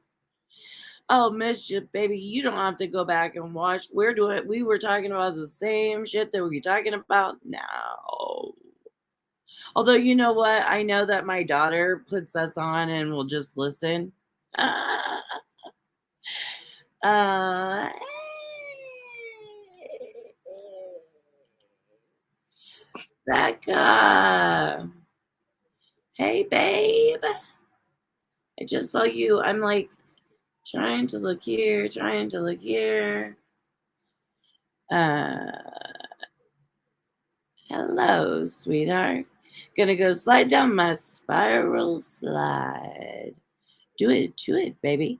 Oh, mischief, baby. You don't have to go back and watch. We were talking about the same shit that we were talking about now. Although, you know what? I know that my daughter puts us on and will just listen. Uh, uh, Becca. Hey, babe. I just saw you. I'm like trying to look here, trying to look here. Uh, Hello, sweetheart. Gonna go slide down my spiral slide. Do it, baby.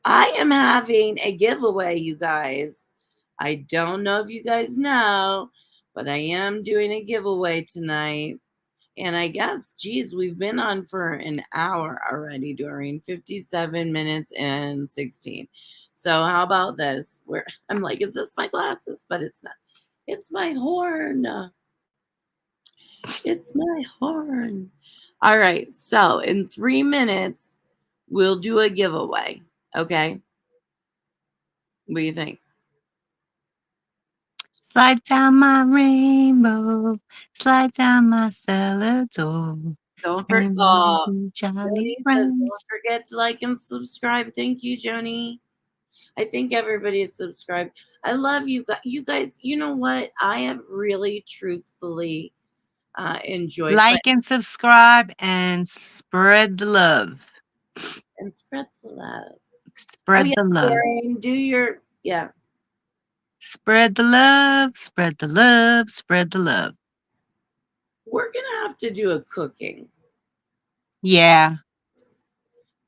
I am having a giveaway, you guys. I don't know if you guys know, but I am doing a giveaway tonight. And I guess, geez, we've been on for an hour already, Doreen, 57 minutes and 16. So how about this? Where I'm like, is this my glasses? But it's not. It's my horn. It's my horn. All right. So in 3 minutes, we'll do a giveaway. Okay. What do you think? Slide down my rainbow, slide down my cellar door, Don't forget. and we'll Oh, be jolly Joni says, friends. don't forget to like and subscribe. Thank you, Joni. I think everybody is subscribed. I love you guys. You guys, you know what? I have really, truthfully enjoyed Like and subscribe and spread the love. and spread the love. Oh Spread yeah, the love. Doreen, do your yeah. Spread the love, spread the love, spread the love. We're gonna have to do a cooking. Yeah.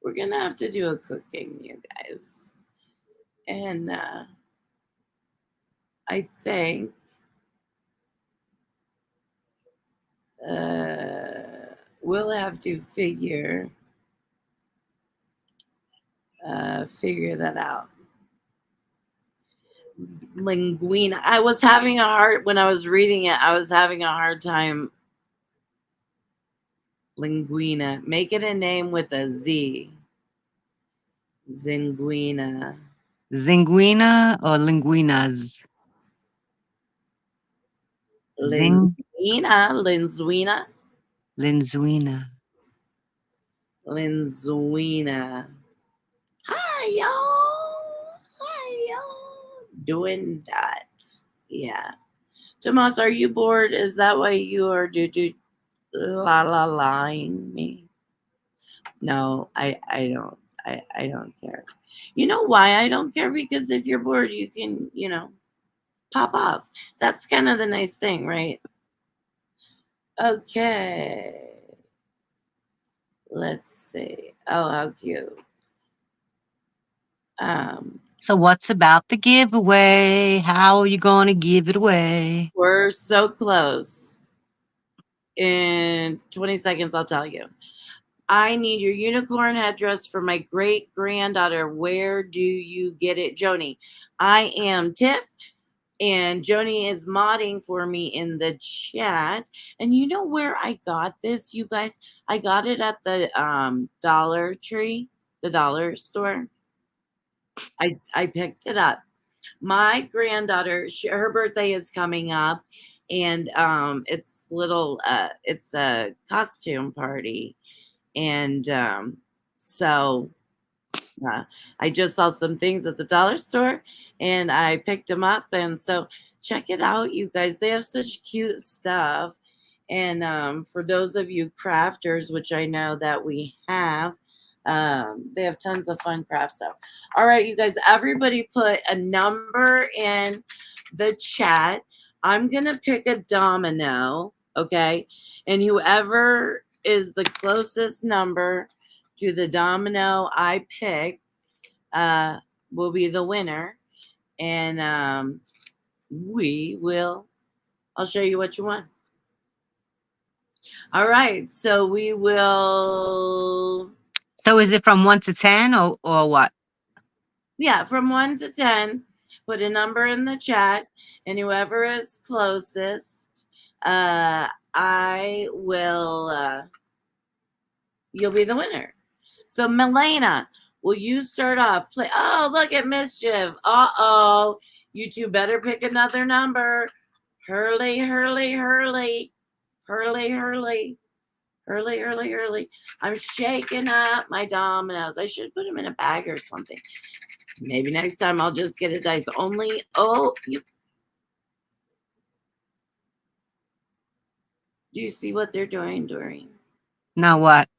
We're gonna have to do a cooking, you guys. And I think we'll have to figure that out. Linguina. I was having a hard when I was reading it. I was having a hard time. Linguina. Make it a name with a Z. Zinguina. Zinguina or linguinas? Zing Linzuina. Linzuina. linzuina. Linzuina. Hi, y'all. Hi, y'all. Doing that. Yeah. Tomas, are you bored? Is that why you are do la la lying me? No, I don't. I don't care. You know why I don't care? Because if you're bored, you can, pop off. That's kind of the nice thing, right? Okay. Let's see. Oh, how cute. So what's about the giveaway? How are you going to give it away? We're so close. In 20 seconds, I'll tell you. I need your unicorn headdress for my great granddaughter. Where do you get it, Joni? I am Tiff, and Joni is modding for me in the chat. And you know where I got this, you guys? I got it at the Dollar Tree, the dollar store. I picked it up. My granddaughter, her birthday is coming up, and it's a costume party, and so uh, I just saw some things at the dollar store, and I picked them up, and so check it out, you guys. They have such cute stuff, and for those of you crafters, which I know that we have. They have tons of fun craft stuff. All right, you guys, everybody put a number in the chat. I'm going to pick a domino, okay? And whoever is the closest number to the domino I pick uh, will be the winner. And I'll show you what you want. All right, so we will. So is it from 1 to 10 or what? Yeah, from 1 to 10. Put a number in the chat, and whoever is closest, I will. You'll be the winner. So, Milena, will you start off? Play. Oh, look at Mischief. Uh-oh. You two better pick another number. Hurley, hurley, hurley. Hurley, hurley. Hurley, hurley, hurley. I'm shaking up my dominoes. I should put them in a bag or something. Maybe next time I'll just get a dice only. Oh, do you see what they're doing, Doreen? Now what?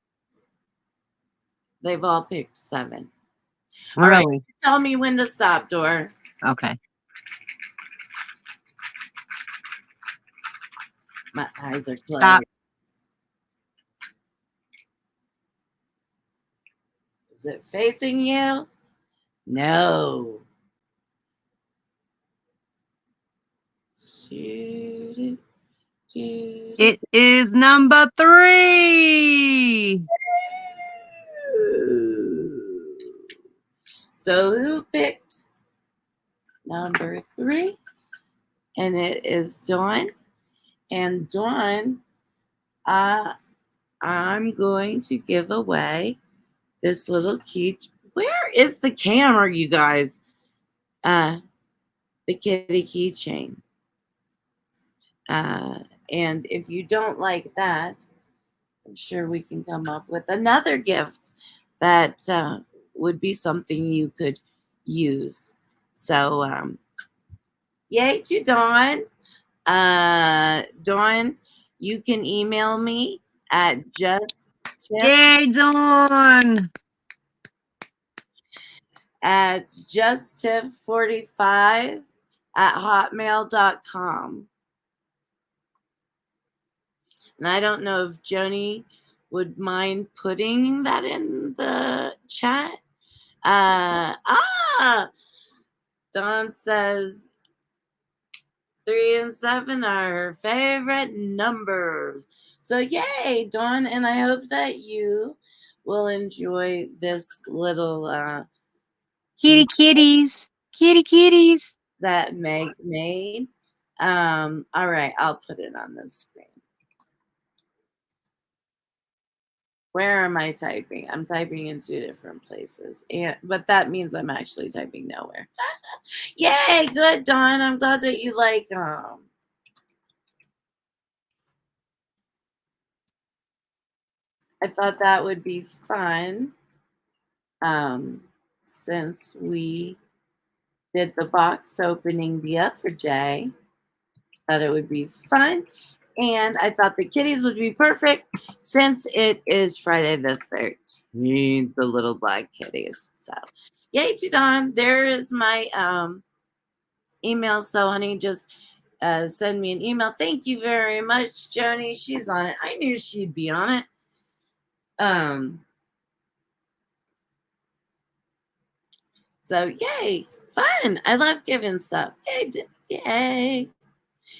They've all picked 7. Really? All right, tell me when to stop, Dor. Okay. My eyes are closed. Stop. Is it facing you? No. It is number 3. So who picked number 3? And it is Dawn. And Dawn, I'm going to give away this little key. Where is the camera, you guys? The kitty keychain. And if you don't like that, I'm sure we can come up with another gift that would be something you could use. So, yay to Dawn. Dawn, you can email me at Yay, Dawn! at justtip45@hotmail.com. And I don't know if Joni would mind putting that in the chat. Dawn says 3 and 7 are her favorite numbers. So yay, Dawn, and I hope that you will enjoy this little kitties that Meg made. All right, I'll put it on the screen. Where am I typing? I'm typing in 2 different places, but that means I'm actually typing nowhere. Yay, good, Dawn. I'm glad that you like I thought that would be fun. Since we did the box opening the other day, thought it would be fun. And I thought the kitties would be perfect since it is Friday the 13th, the little black kitties. So, yay to Dawn. There is my email. So, honey, just send me an email. Thank you very much, Joni. She's on it. I knew she'd be on it. So, yay. Fun. I love giving stuff. Yay.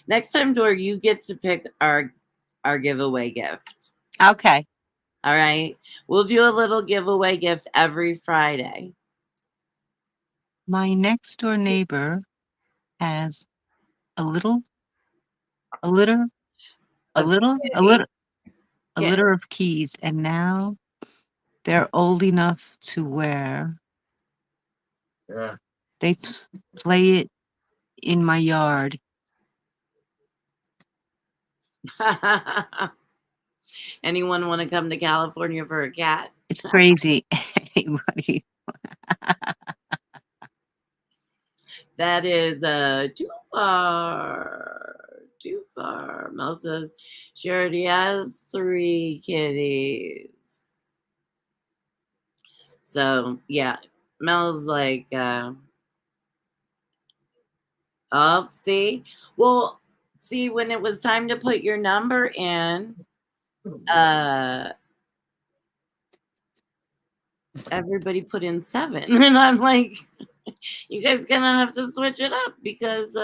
Next time, Dor, you get to pick our giveaway gift. Okay. All right. We'll do a little giveaway gift every Friday. My next door neighbor has a litter of keys, and now they're old enough to wear. Yeah. They play it in my yard. Anyone want to come to California for a cat? It's crazy. Anybody? That is too far. Too far. Mel says she already has 3 kitties. So yeah, Mel's like, oh, see? Well, see, when it was time to put your number in, everybody put in 7. And I'm like, you guys gonna have to switch it up because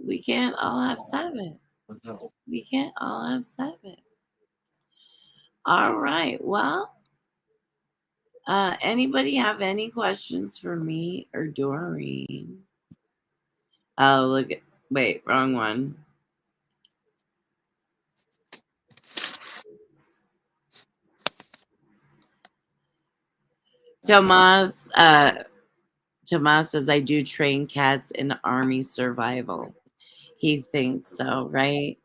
we can't all have 7. We can't all have 7. All right. Well, anybody have any questions for me or Doreen? Oh, look at, wait, wrong one. Tomas, Tomas says, I do train cats in Army survival. He thinks so, right?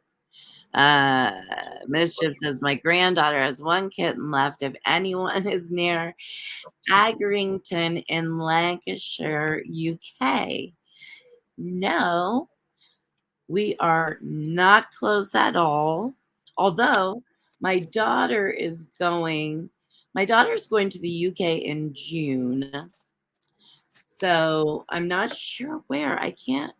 Mischief says, my granddaughter has 1 kitten left. If anyone is near Agrington in Lancashire, UK, no, we are not close at all. Although my daughter's going to the UK in June. So I'm not sure where. I can't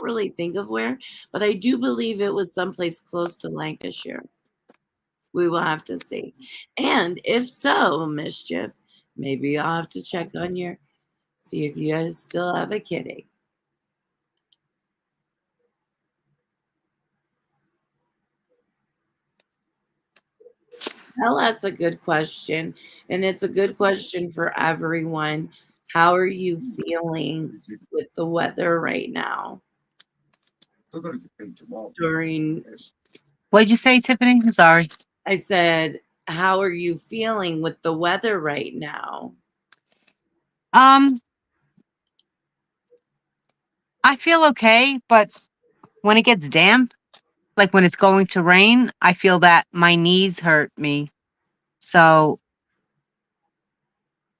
really think of where, but I do believe it was someplace close to Lancashire. We will have to see. And if so, Mischief, maybe I'll have to check on see if you guys still have a kitty. Well, that's a good question. And it's a good question for everyone. How are you feeling with the weather right now? During, What'd you say, Tiffany? I'm sorry. I said, how are you feeling with the weather right now? Um, I feel okay, but when it gets damp, like when it's going to rain, I feel that my knees hurt me. So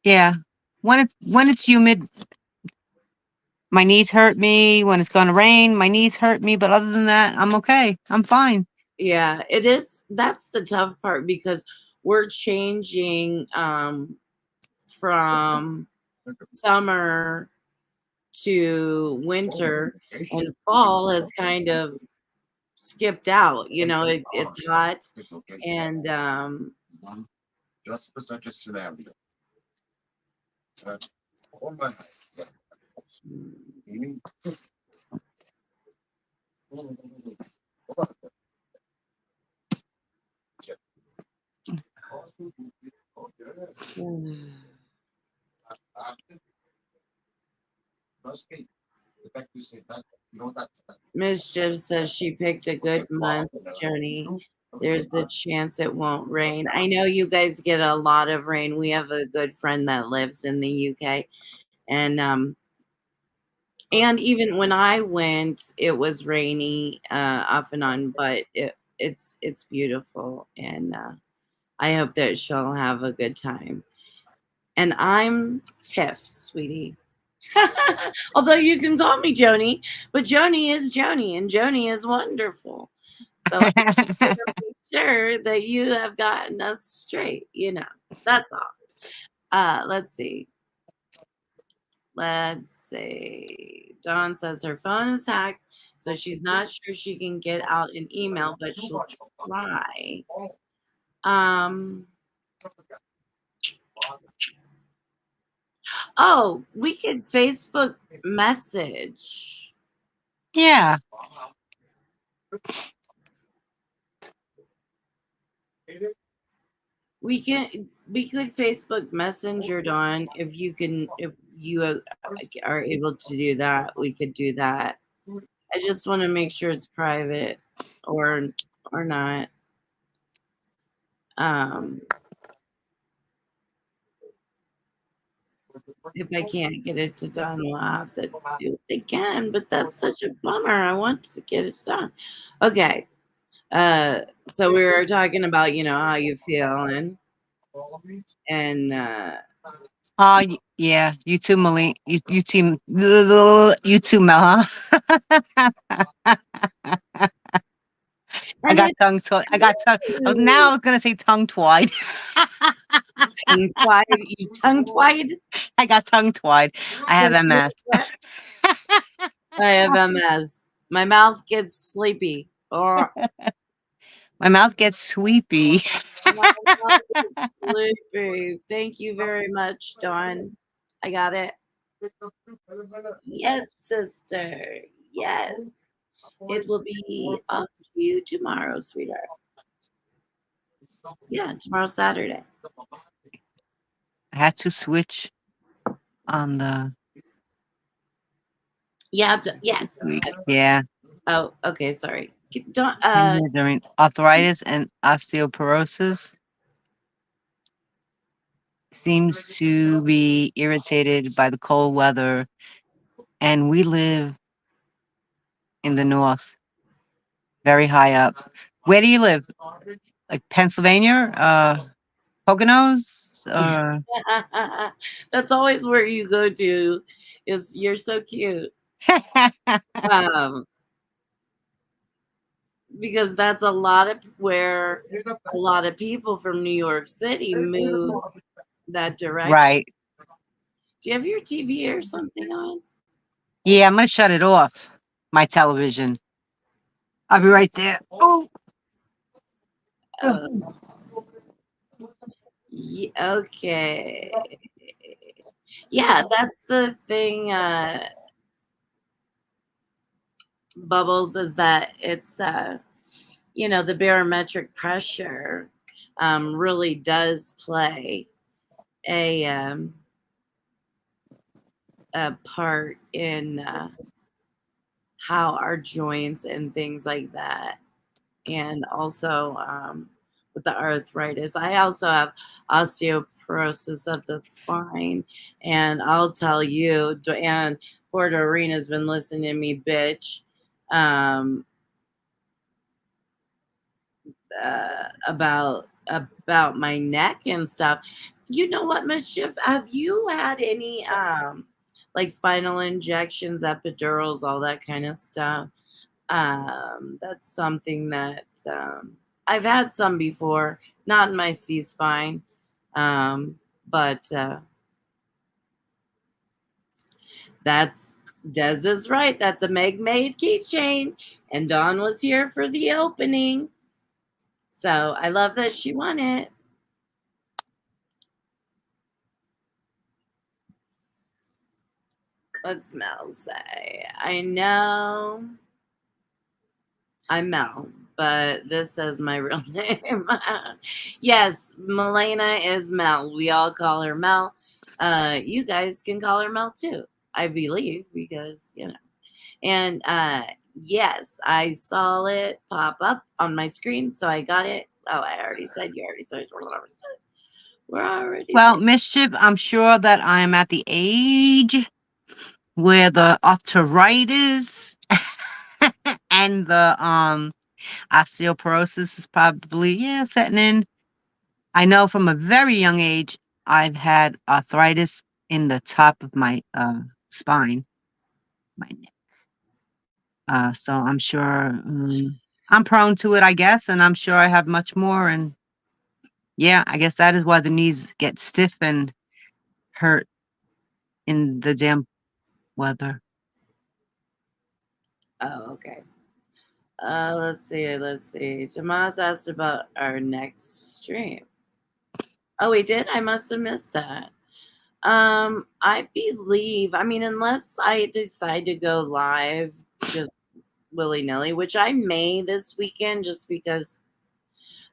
yeah, when it's humid, my knees hurt me. When it's gonna rain, my knees hurt me. But other than that, I'm okay. I'm fine. Yeah, it is. That's the tough part because we're changing from summer to winter, and fall has kind of skipped out. It's hot, and Just for such a scenario. Oh my. Mischief says she picked a good month, Joni. There's a chance it won't rain. I know you guys get a lot of rain. We have a good friend that lives in the UK, and even when I went, it was rainy off and on, but it's beautiful, and I hope that she'll have a good time. And I'm Tiff, sweetie. Although you can call me Joni, but Joni is Joni, and Joni is wonderful. So I want to make sure that you have gotten us straight. That's all. Let's see. Let's see. Dawn says her phone is hacked, so she's not sure she can get out an email, but she'll try. Um. Oh, we could Facebook message. Yeah. We could Facebook Messenger, Dawn. If you are able to do that, we could do that. I just want to make sure it's private or not. Um, If I can't get it to done, we'll have to do it again. But that's such a bummer. I want to get it done. Okay. So we were talking about, how you feeling, and Yeah, you too, Malene. You too, you too, Mel, huh? I and got it's tongue tied. Now true. I was gonna say tongue tied. Tongue tied. You tongue tied. I got tongue tied. I have MS. I have MS. My mouth gets sleepy. Or My mouth gets sweepy. my mouth gets sleepy. Thank you very much, Dawn. I got it. Yes, sister. Yes. It will be off to you tomorrow, sweetheart. Yeah, tomorrow's Saturday. I had to switch on the Yeah, yes. week. Yeah. Oh, okay, sorry. Don't Same here during arthritis and osteoporosis. Seems to be irritated by the cold weather, and we live in the north, very high up. Where do you live? Like Pennsylvania? Poconos? That's always where you go to. Is you're so cute. Um, because that's a lot of where a lot of people from New York City move that direction. Right. Do you have your TV or something on? Yeah, I'm gonna shut it off. My television. I'll be right there. Oh. Uh, okay. Yeah, that's the thing, Bubbles, is that it's the barometric pressure really does play a um, a part in how our joints and things like that, and also with the arthritis. I also have osteoporosis of the spine, and I'll tell you, and poor Doreen has been listening to me bitch um, about my neck and stuff. You know what, Mischief? Have you had any like spinal injections, epidurals, all that kind of stuff? That's something that I've had some before, not in my C spine, but that's Des is right. That's a Meg made keychain, and Dawn was here for the opening, so I love that she won it. What's Mel say? I know I'm Mel, but this says my real name. Yes, Milena is Mel. We all call her Mel. You guys can call her Mel too, I believe, because And yes, I saw it pop up on my screen, so I got it. Oh, I already said. You already said. We're already Well, there. Mischief, I'm sure that I'm at the age where the arthritis and the osteoporosis is probably setting in. I know from a very young age I've had arthritis in the top of my spine, my neck. So I'm sure I'm prone to it, I guess, and I'm sure I have much more. And yeah, I guess that is why the knees get stiff and hurt in the damp weather. Oh, okay. Let's see. Let's see. Tomas asked about our next stream. Oh, we did. I must have missed that. I believe. I mean, unless I decide to go live just willy nilly, which I may this weekend, just because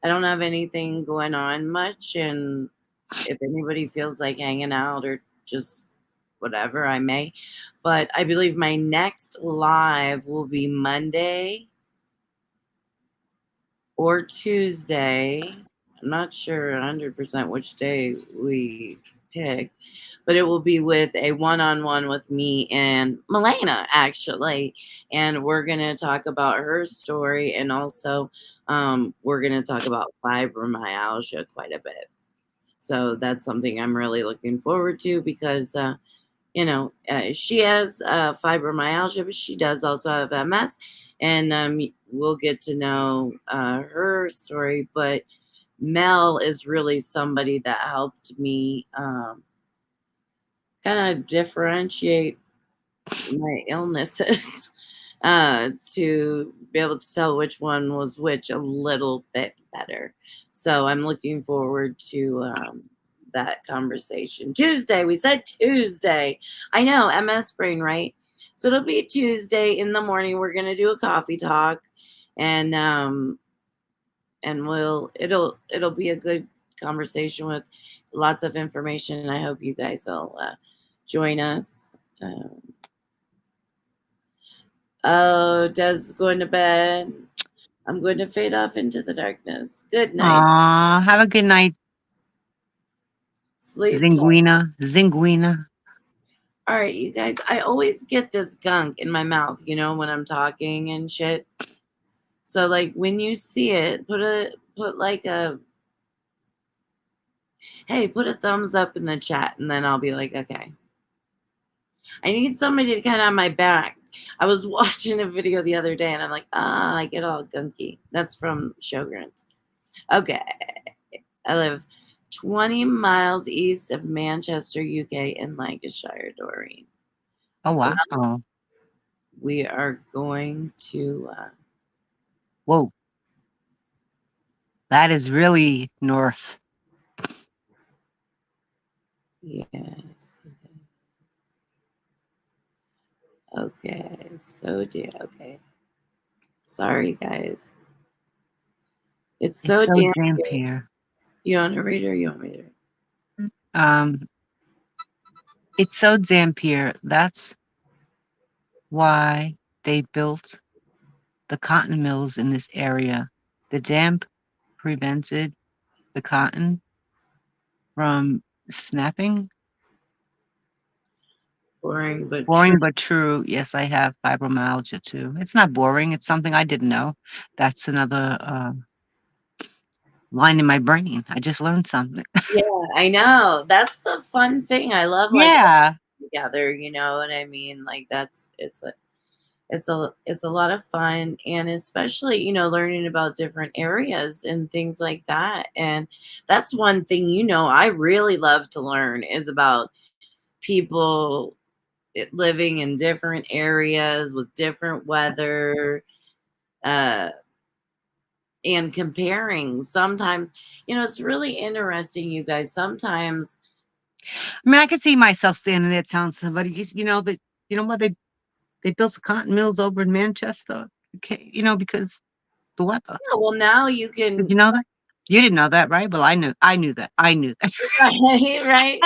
I don't have anything going on much, and if anybody feels like hanging out or just whatever, I may. But I believe my next live will be Monday or Tuesday. I'm not sure 100% which day we pick, but it will be with a one-on-one with me and Milena, actually. And we're going to talk about her story, and also we're going to talk about fibromyalgia quite a bit. So that's something I'm really looking forward to because, she has fibromyalgia, but she does also have MS. And we'll get to know her story. But Mel is really somebody that helped me kind of differentiate my illnesses to be able to tell which one was which a little bit better. So I'm looking forward to that conversation. Tuesday, we said Tuesday. I know, MS brain, right? So it'll be Tuesday in the morning. We're gonna do a coffee talk, and it'll be a good conversation with lots of information. And I hope you guys will join us. Um, Oh, Des going to bed. I'm going to fade off into the darkness. Good night. Aw, have a good night, Sleep tight. Zinguina. Zinguina. All right, you guys. I always get this gunk in my mouth, when I'm talking and shit. So like when you see it, put like a hey, put a thumbs up in the chat, and then I'll be like, okay. I need somebody to kind of on my back. I was watching a video the other day, and I'm like, I get all gunky. That's from Sjogren's. Okay. I live 20 miles east of Manchester, UK, in Lancashire, Doreen. Oh, wow. We are going to. Whoa. That is really north. Yes. Okay. So dear. Okay. Sorry, guys. It's so damn damp here. here. You want to read or you want me to read? It's so damp here. That's why they built the cotton mills in this area. The damp prevented the cotton from snapping. Boring, but Boring true. but true. Yes, I have fibromyalgia too. It's not boring. It's something I didn't know. That's another line in my brain. I just learned something. Yeah, I know. That's the fun thing. I love Yeah. together. You know what I mean? Like it's a lot of fun, and especially learning about different areas and things like that. And that's one thing I really love to learn is about people living in different areas with different weather, uh and comparing. Sometimes it's really interesting, you guys. Sometimes I mean, I could see myself standing there telling somebody, that what they built the cotton mills over in Manchester. Okay, because the weather. yeah, well, now you can. Did you know that? You didn't know that, right? Well, I knew that. I knew that. Right.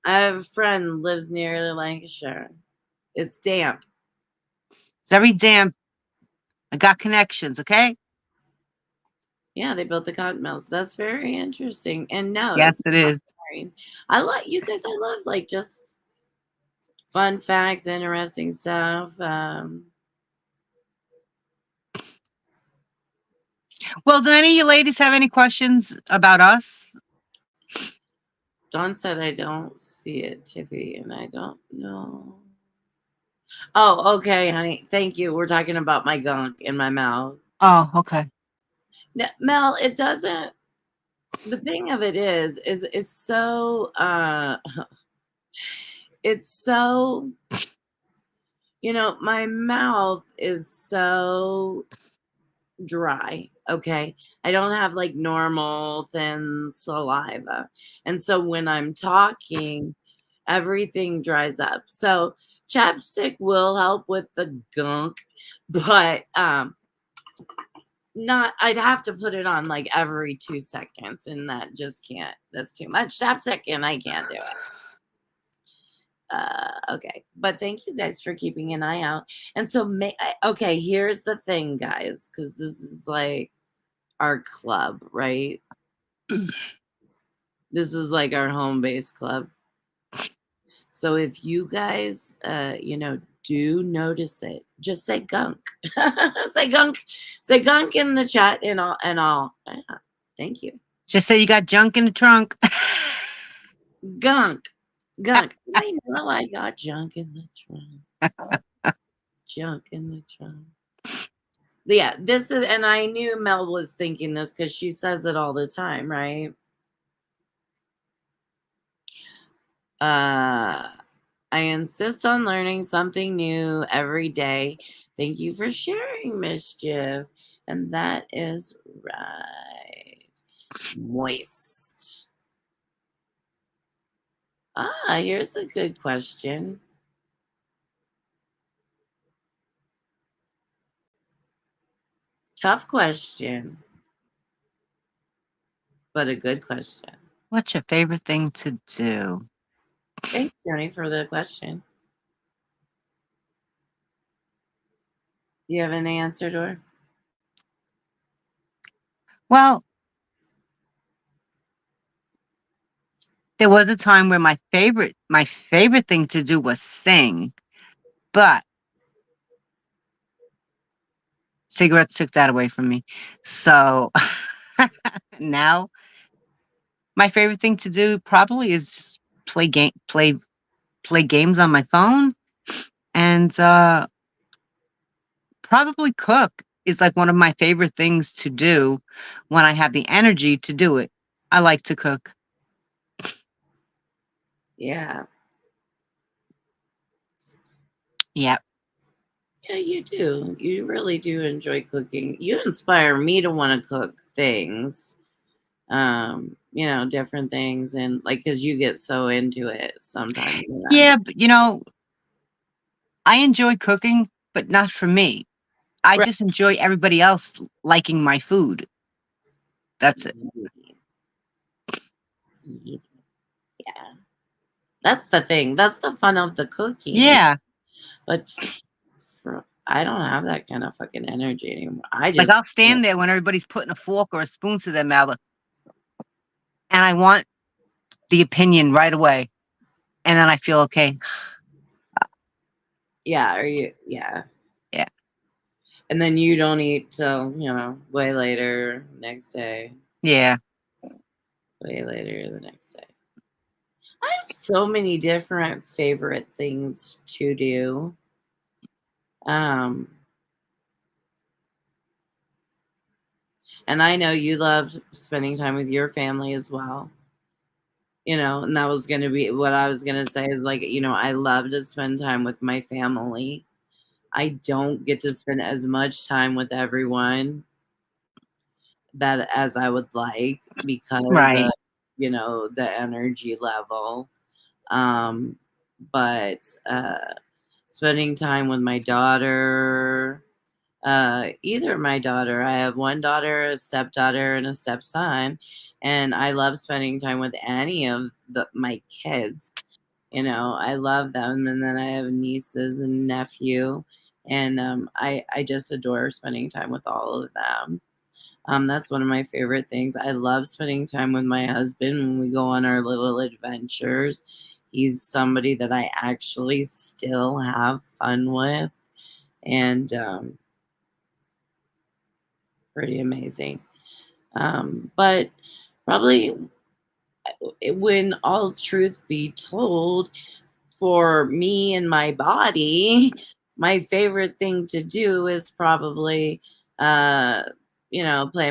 I have a friend lives near Lancashire. It's damp. It's very damp. I got connections, okay? Yeah, they built the cotton mills. That's very interesting. And no, Yes, it's it not is. boring. I like you guys. I love like just fun facts, interesting stuff. Well, do any of you ladies have any questions about us? Dawn said I don't see it, Tippy, and I don't know. Oh, okay, honey. Thank you. We're talking about my gunk in my mouth. Oh, okay. No, Mel, it doesn't. The thing of it is it's so it's so my mouth is so dry. Okay, I don't have like normal thin saliva, and so when I'm talking, everything dries up. So chapstick will help with the gunk, but not I'd have to put it on like every 2 seconds, and that just can't. That's too much chapstick, and I can't do it. Okay, but thank you guys for keeping an eye out. And so okay, here's the thing, guys, because this is like our club, right? This is like our home base club. So if you guys, do notice it, just say gunk. Say gunk. Say gunk in the chat and all. Yeah, thank you. Just say you got junk in the trunk. Gunk. Gunk. I know I got junk in the trunk. Junk in the trunk. Yeah, this is, and I knew Mel was thinking this because she says it all the time, right? I insist on learning something new every day. Thank you for sharing, Mischief. And that is right. Moist. Here's a good question. Tough question, but a good question. What's your favorite thing to do? Thanks, Tony, for the question. Do you have an answer, Dor? Well, there was a time where my favorite thing to do was sing, but cigarettes took that away from me. So now my favorite thing to do probably is just play games on my phone, and probably cook is like one of my favorite things to do when I have the energy to do it. I like to cook. Yeah. Yep. Yeah, you do. You really do enjoy cooking. You inspire me to want to cook things. Different things, and like because you get so into it sometimes. Yeah, but I enjoy cooking, but not for me. I Right. just enjoy everybody else liking my food. That's it. Yeah. That's the thing. That's the fun of the cooking. Yeah. But I don't have that kind of fucking energy anymore. I Like just I'll stand there when everybody's putting a fork or a spoon to their mouth, and I want the opinion right away. And then I feel okay. yeah, are you yeah. Yeah. And then you don't eat till, way later next day. Yeah. Way later the next day. I have so many different favorite things to do. And I know you love spending time with your family as well. And that was going to be what I was going to say is like, I love to spend time with my family. I don't get to spend as much time with everyone that as I would like because Right. of, the energy level. But spending time with my daughter, either my daughter, I have one daughter, a stepdaughter, and a stepson, and I love spending time with any of my kids. I love them, and then I have nieces and nephew, and I just adore spending time with all of them. That's one of my favorite things. I love spending time with my husband when we go on our little adventures. He's somebody that I actually still have fun with, and pretty amazing. But probably, when all truth be told, for me and my body, my favorite thing to do is probably, play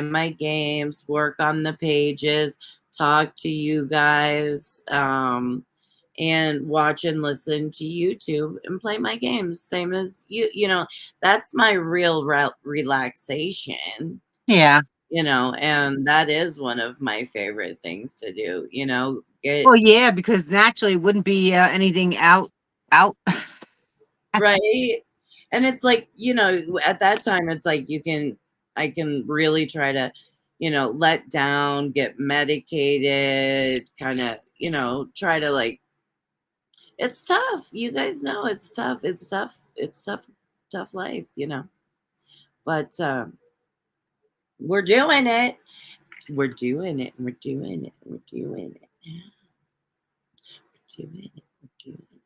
my games, work on the pages, talk to you guys, and watch and listen to YouTube and play my games. Same as you, that's my real relaxation. Yeah. And that is one of my favorite things to do, Well, yeah, because naturally it wouldn't be anything out. right. And it's like, at that time, it's like I can really try to, let down, get medicated, kind of, try to like, it's tough. You guys know it's tough. It's tough. It's tough life, but we're doing it. We're doing it. We're doing it. We're doing it. We're doing it. We're doing it.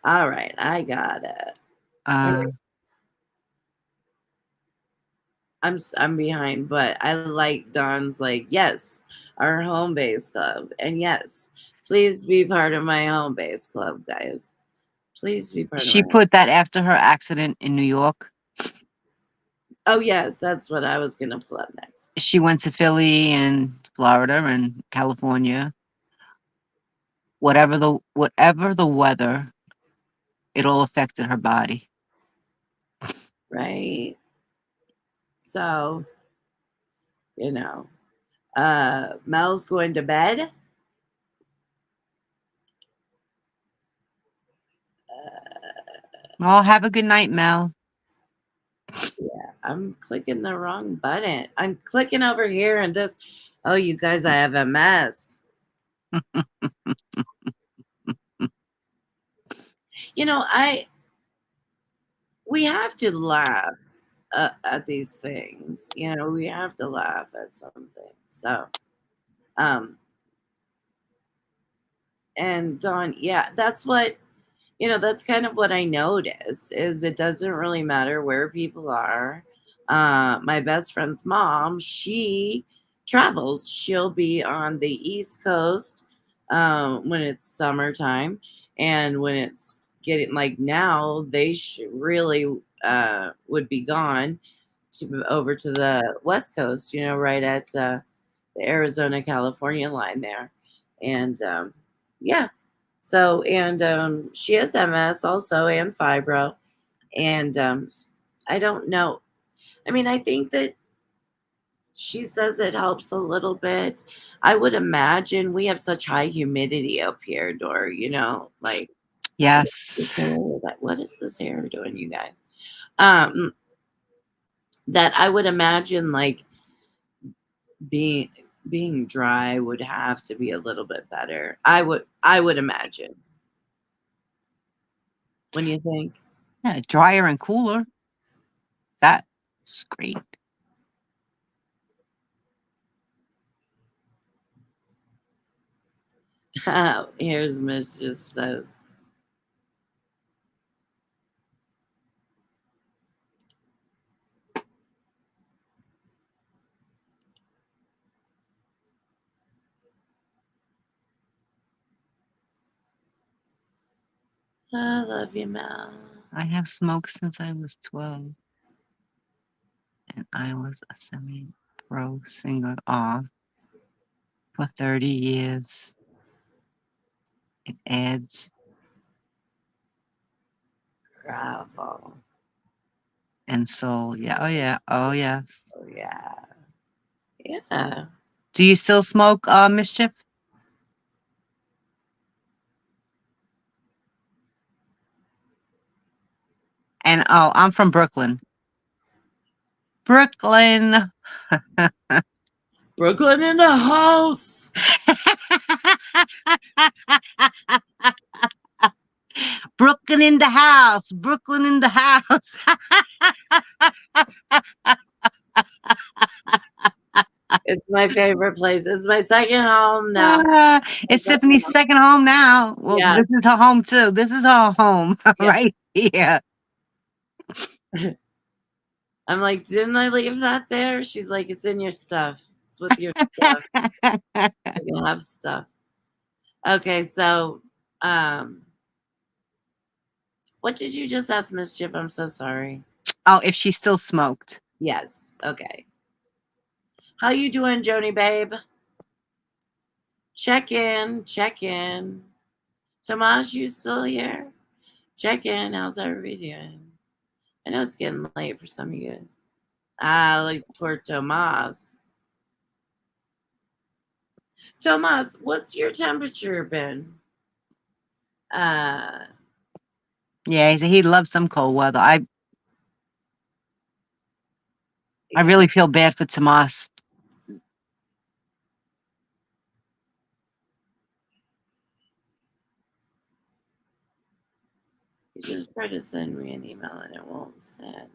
All right, I got it. I'm behind, but I like Don's like, yes, our home base club. And yes, please be part of my home base club, guys. Please be part of She my put that after her accident in New York. Oh yes, that's what I was gonna pull up next. She went to Philly and Florida and California. Whatever the weather, it all affected her body. Right. So, Mel's going to bed. Well, have a good night, Mel. Yeah, I'm clicking the wrong button. I'm clicking over here and just, oh, you guys, I have a mess. We have to laugh at these things. We have to laugh at something. So, um, and Dawn, yeah, that's kind of what I notice is it doesn't really matter where people are. My best friend's mom, she travels. She'll be on the East Coast when it's summertime, and when it's getting like now, they really would be gone over to the West Coast. Right at the Arizona California line there, and yeah. So, and she has MS also and fibro. And I don't know. I mean, I think that she says it helps a little bit. I would imagine we have such high humidity up here, Dor, like Yes. what is this hair doing, you guys? Um, that I would imagine like being being dry would have to be a little bit better. I would imagine. When you think? Yeah, drier and cooler. That's great. Here's Miss just says. I love you, Mel. I have smoked since I was 12. And I was a semi-pro singer for 30 years. It adds. Bravo. And soul. Yeah. Oh, yeah. Oh, yes. Oh, yeah. Yeah. Do you still smoke, Mischief? And I'm from Brooklyn. Brooklyn. Brooklyn in the house. Brooklyn in the house. Brooklyn in the house. It's my favorite place. It's my second home now. It's Tiffany's second home now. Well, Yeah. this is her home too. This is her home Yeah. right here. I'm like, didn't I leave that there? She's like, it's in your stuff. It's with your stuff. You have stuff. Okay, so what did you just ask, Mischief? I'm so sorry. Oh, if she still smoked. Yes. Okay. How you doing, Joni babe? Check in. Check in. Tomas, you still here? Check in. How's everybody doing? I know it's getting late for some of you guys. Like poor Tomas. Tomas, what's your temperature been? Yeah, he said he loves some cold weather. I really feel bad for Tomas. You just tried to send me an email and it won't send.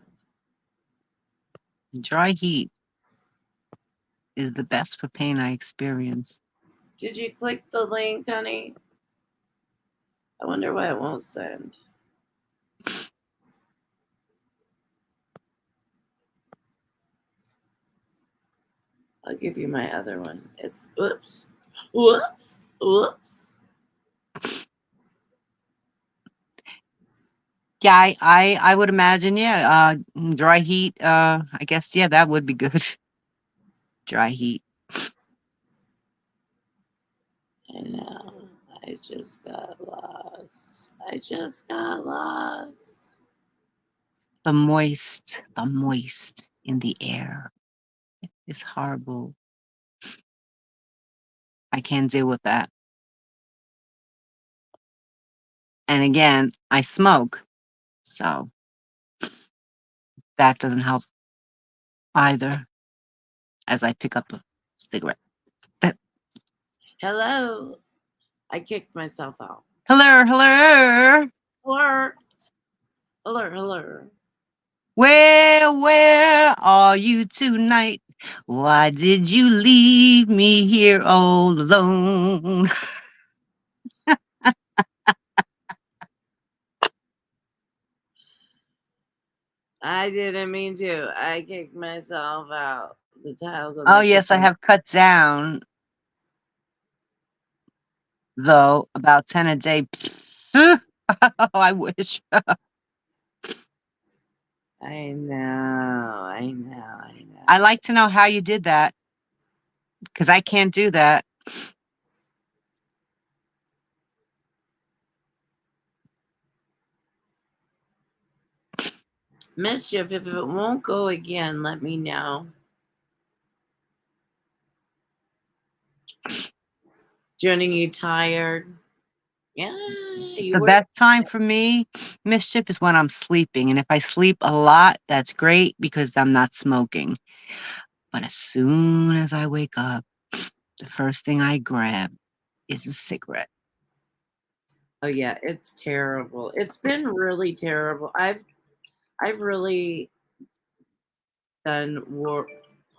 Dry heat. is the best for pain I experience. Did you click the link, honey? I wonder why it won't send. I'll give you my other one. It's oops. Whoops. Whoops. Yeah, I would imagine, yeah, dry heat, I guess, yeah, that would be good. Dry heat. I know. I just got lost. I just got lost. The moist in the air. It's horrible. I can't deal with that. And again, I smoke, so that doesn't help either as I pick up a cigarette. Hello. I kicked myself out. Hello, hello. Hello. Hello. Hello. Where are you tonight? Why did you leave me here all alone? I didn't mean to. I kicked myself out. The tiles on Oh, my yes, I kitchen. have cut down, though, about 10 a day. Oh, I wish. I know. I know. I know. I like to know how you did that because I can't do that. Mischief, if it won't go again, let me know. Joining you tired. Yeah, you The were. best time for me, mischief, is when I'm sleeping. And if I sleep a lot, that's great because I'm not smoking. But as soon as I wake up, the first thing I grab is a cigarette. Oh yeah, it's terrible. It's been really terrible. I've really done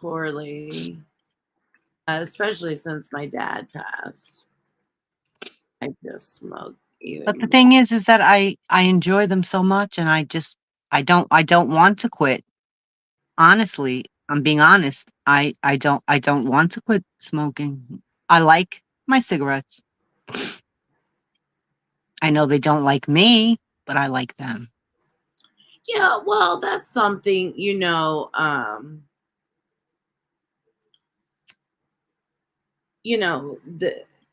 poorly, especially since my dad passed. I just smoke But the even more. thing is that I enjoy them so much, and I don't want to quit. Honestly, I'm being honest. I don't want to quit smoking. I like my cigarettes. I know they don't like me, but I like them. Yeah, well, that's something,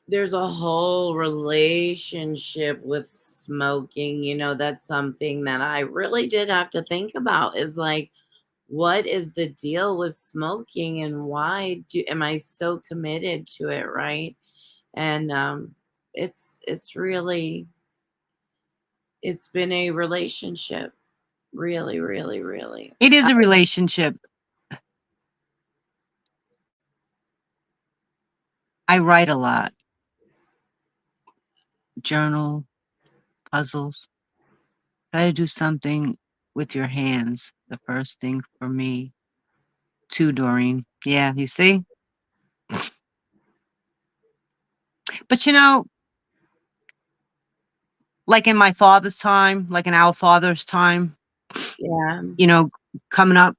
there's a whole relationship with smoking. That's something that I really did have to think about is like, what is the deal with smoking and why am I so committed to it, right? And it's really it's been a relationship, really, really, really. It is a relationship. I write a lot. Journal, puzzles. Try to do something with your hands. The first thing for me, too, Doreen. Yeah, you see? But like in my father's time, like in our father's time, Yeah. you know, coming up,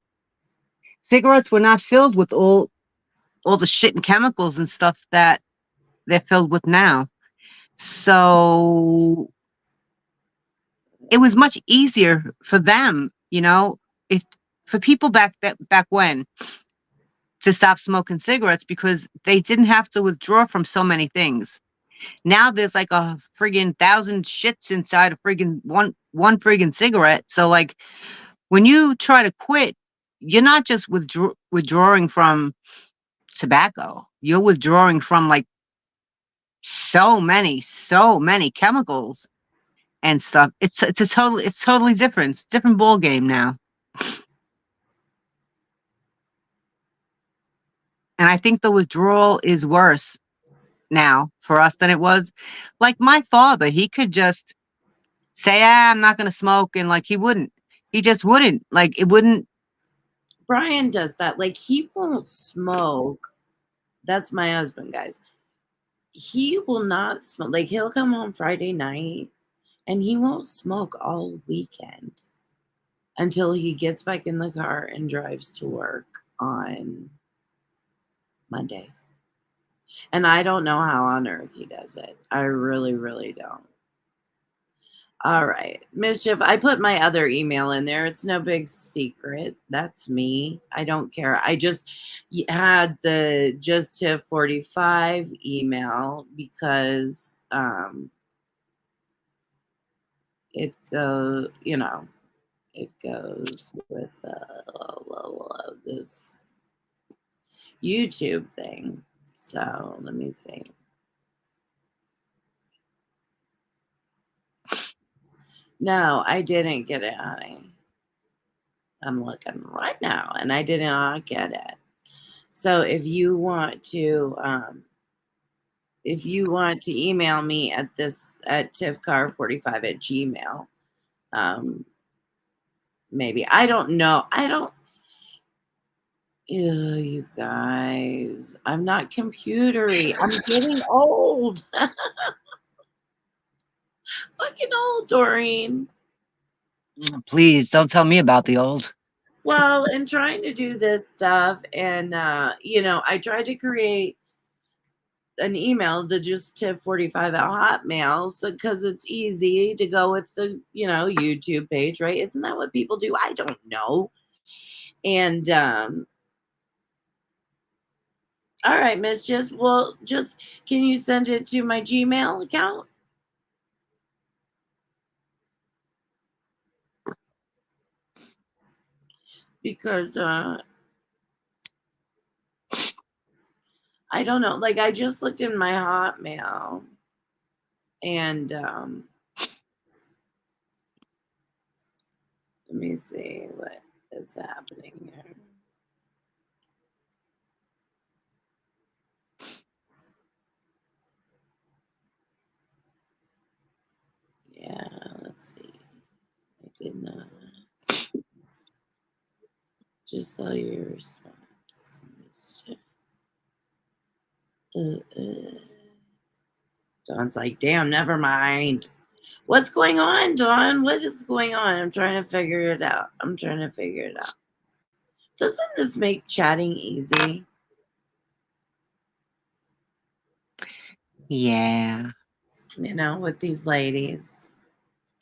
cigarettes were not filled with all the shit and chemicals and stuff that they're filled with now. So it was much easier for them, if for people back when to stop smoking cigarettes because they didn't have to withdraw from so many things. Now there's like a friggin' thousand shits inside a friggin' one friggin' cigarette. So like when you try to quit, you're not just withdrawing from tobacco. You're withdrawing from like so many chemicals and stuff. It's totally different. It's a different ball game now. And I think the withdrawal is worse now for us than it was. Like my father, he could just say, I'm not gonna smoke, and like he wouldn't. He just wouldn't. Like it wouldn't. Brian does that. Like, he won't smoke That's my husband, guys. He will not smoke. Like, he'll come home Friday night and he won't smoke all weekend until he gets back in the car and drives to work on Monday. And I don't know how on earth he does it. I really, really don't. All right. Mischief, I put my other email in there. It's no big secret. That's me. I don't care. I just had the just to 45 email because it goes, it goes with this YouTube thing. So let me see. No, I didn't get it, honey. I'm looking right now and I did not get it. So if you want to email me at tiffcar45 at gmail, maybe. I don't know. Ew, you guys. I'm not computery. I'm getting old. Fucking old, Doreen. Please don't tell me about the old. Well, in trying to do this stuff, and I tried to create an email to just tip45 at Hotmail, so because it's easy to go with the YouTube page, right? Isn't that what people do? I don't know. And all right, Miss, just can you send it to my Gmail account? Because I don't know. Like, I just looked in my Hotmail and let me see what is happening here. Yeah, let's see. I did not. Just saw your response. Dawn's like, damn, never mind. What's going on, Dawn? What is going on? I'm trying to figure it out. Doesn't this make chatting easy? Yeah. With these ladies.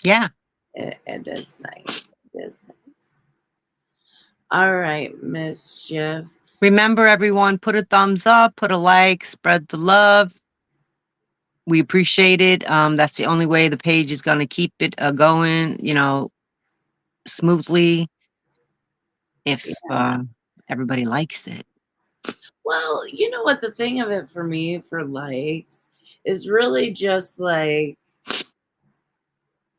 Yeah. It is nice. It is nice. All right, Mischief. Remember, everyone, put a thumbs up, put a like, spread the love. We appreciate it. That's the only way the page is going to keep it going, smoothly if everybody likes it. Well, you know what the thing of it for me for likes is really just like,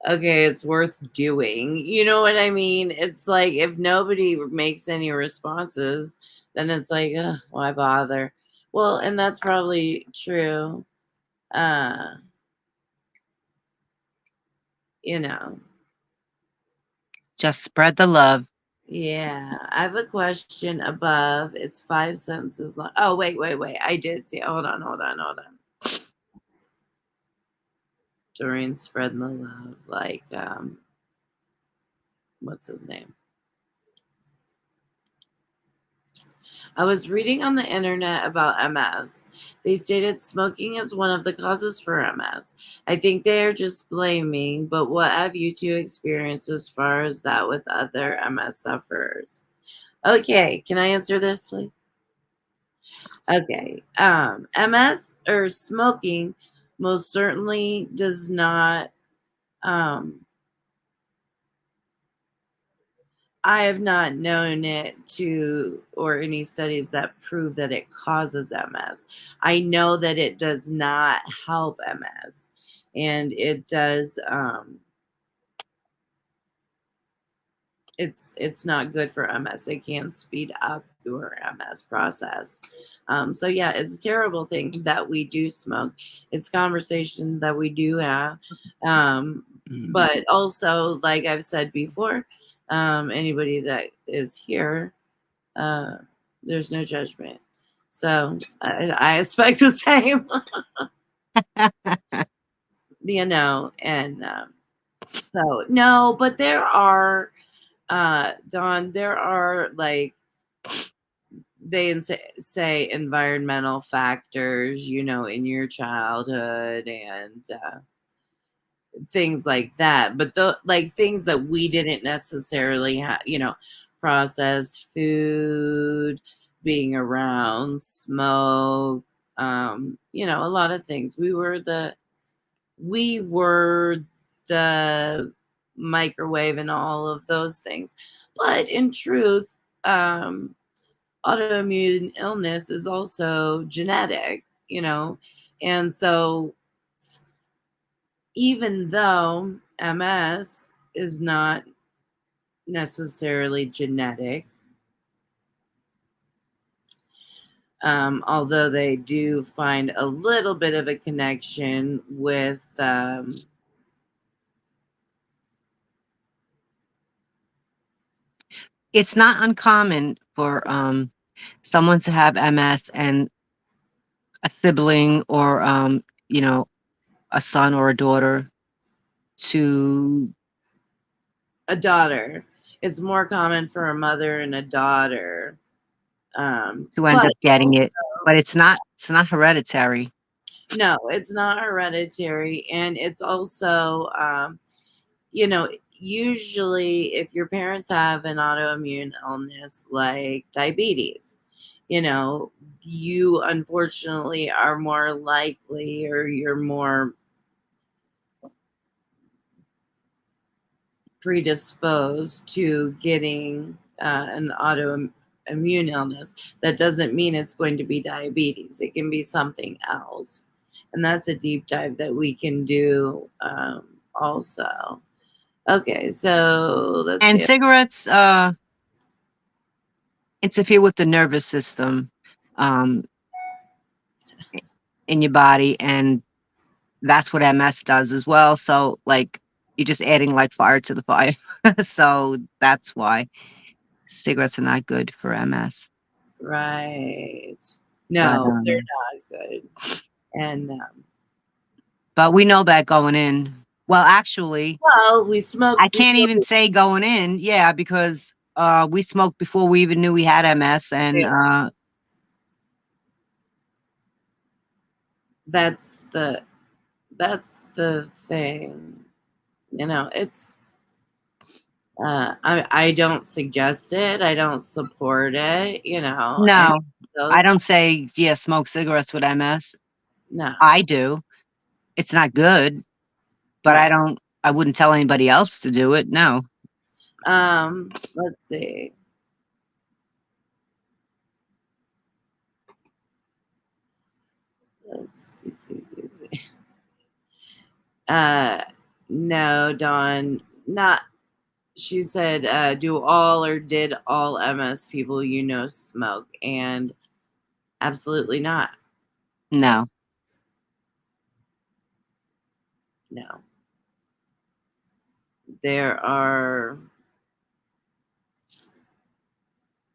okay, it's worth doing. You know what I mean? It's like if nobody makes any responses, then it's like, ugh, why bother? Well, and that's probably true. Uh, you know. Just spread the love. Yeah, I have a question above. It's 5 sentences long. Oh, wait. I did see. Hold on. Doreen spreading the love, like what's his name? I was reading on the internet about MS. They stated smoking is one of the causes for MS. I think they are just blaming, but what have you two experienced as far as that with other MS sufferers? Okay, can I answer this, please? Okay. MS or smoking most certainly does not I have not known it or any studies that prove that it causes MS. I know that it does not help MS, and it does. It's not good for MS. It can speed up your MS process. So yeah, it's a terrible thing that we do smoke. It's conversation that we do have, but also, like I've said before, anybody that is here, there's no judgment. So I expect the same, and so no, but there are, Dawn, there are like say environmental factors, in your childhood and things like that. But the like things that we didn't necessarily have, processed food, being around smoke, a lot of things. We were the microwave and all of those things. But in truth, autoimmune illness is also genetic, and so even though MS is not necessarily genetic, although they do find a little bit of a connection with It's not uncommon for someone to have MS and a sibling or a son or a daughter to a daughter. It's more common for a mother and a daughter. end But up getting it, also, but it's not hereditary. no, it's not hereditary, and it's also, you know, usually if your parents have an autoimmune illness like diabetes, you know, you unfortunately are more likely, or you're more predisposed to getting an autoimmune illness. That doesn't mean it's going to be diabetes. It can be something else. And that's a deep dive that we can do also. Okay, so let's And see. cigarettes interfere with the nervous system um, in your body, and that's what MS does as well. So, like, you're just adding like fire to the fire. So that's why cigarettes are not good for MS. Right. But No, they're not good. And we know that going in. Well, actually, well, we I smoked can't before even say going in. Yeah, because we smoked before we even knew we had MS, and that's the thing. It's I don't suggest it. I don't support it, and no, I those don't say yeah, smoke cigarettes with MS. no. I do. It's not good, but Right. I wouldn't tell anybody else to do it. No. Let's see. Let's see. Uh no, Dawn, not she said, do all or did all MS people smoke? And absolutely not. No. No. There are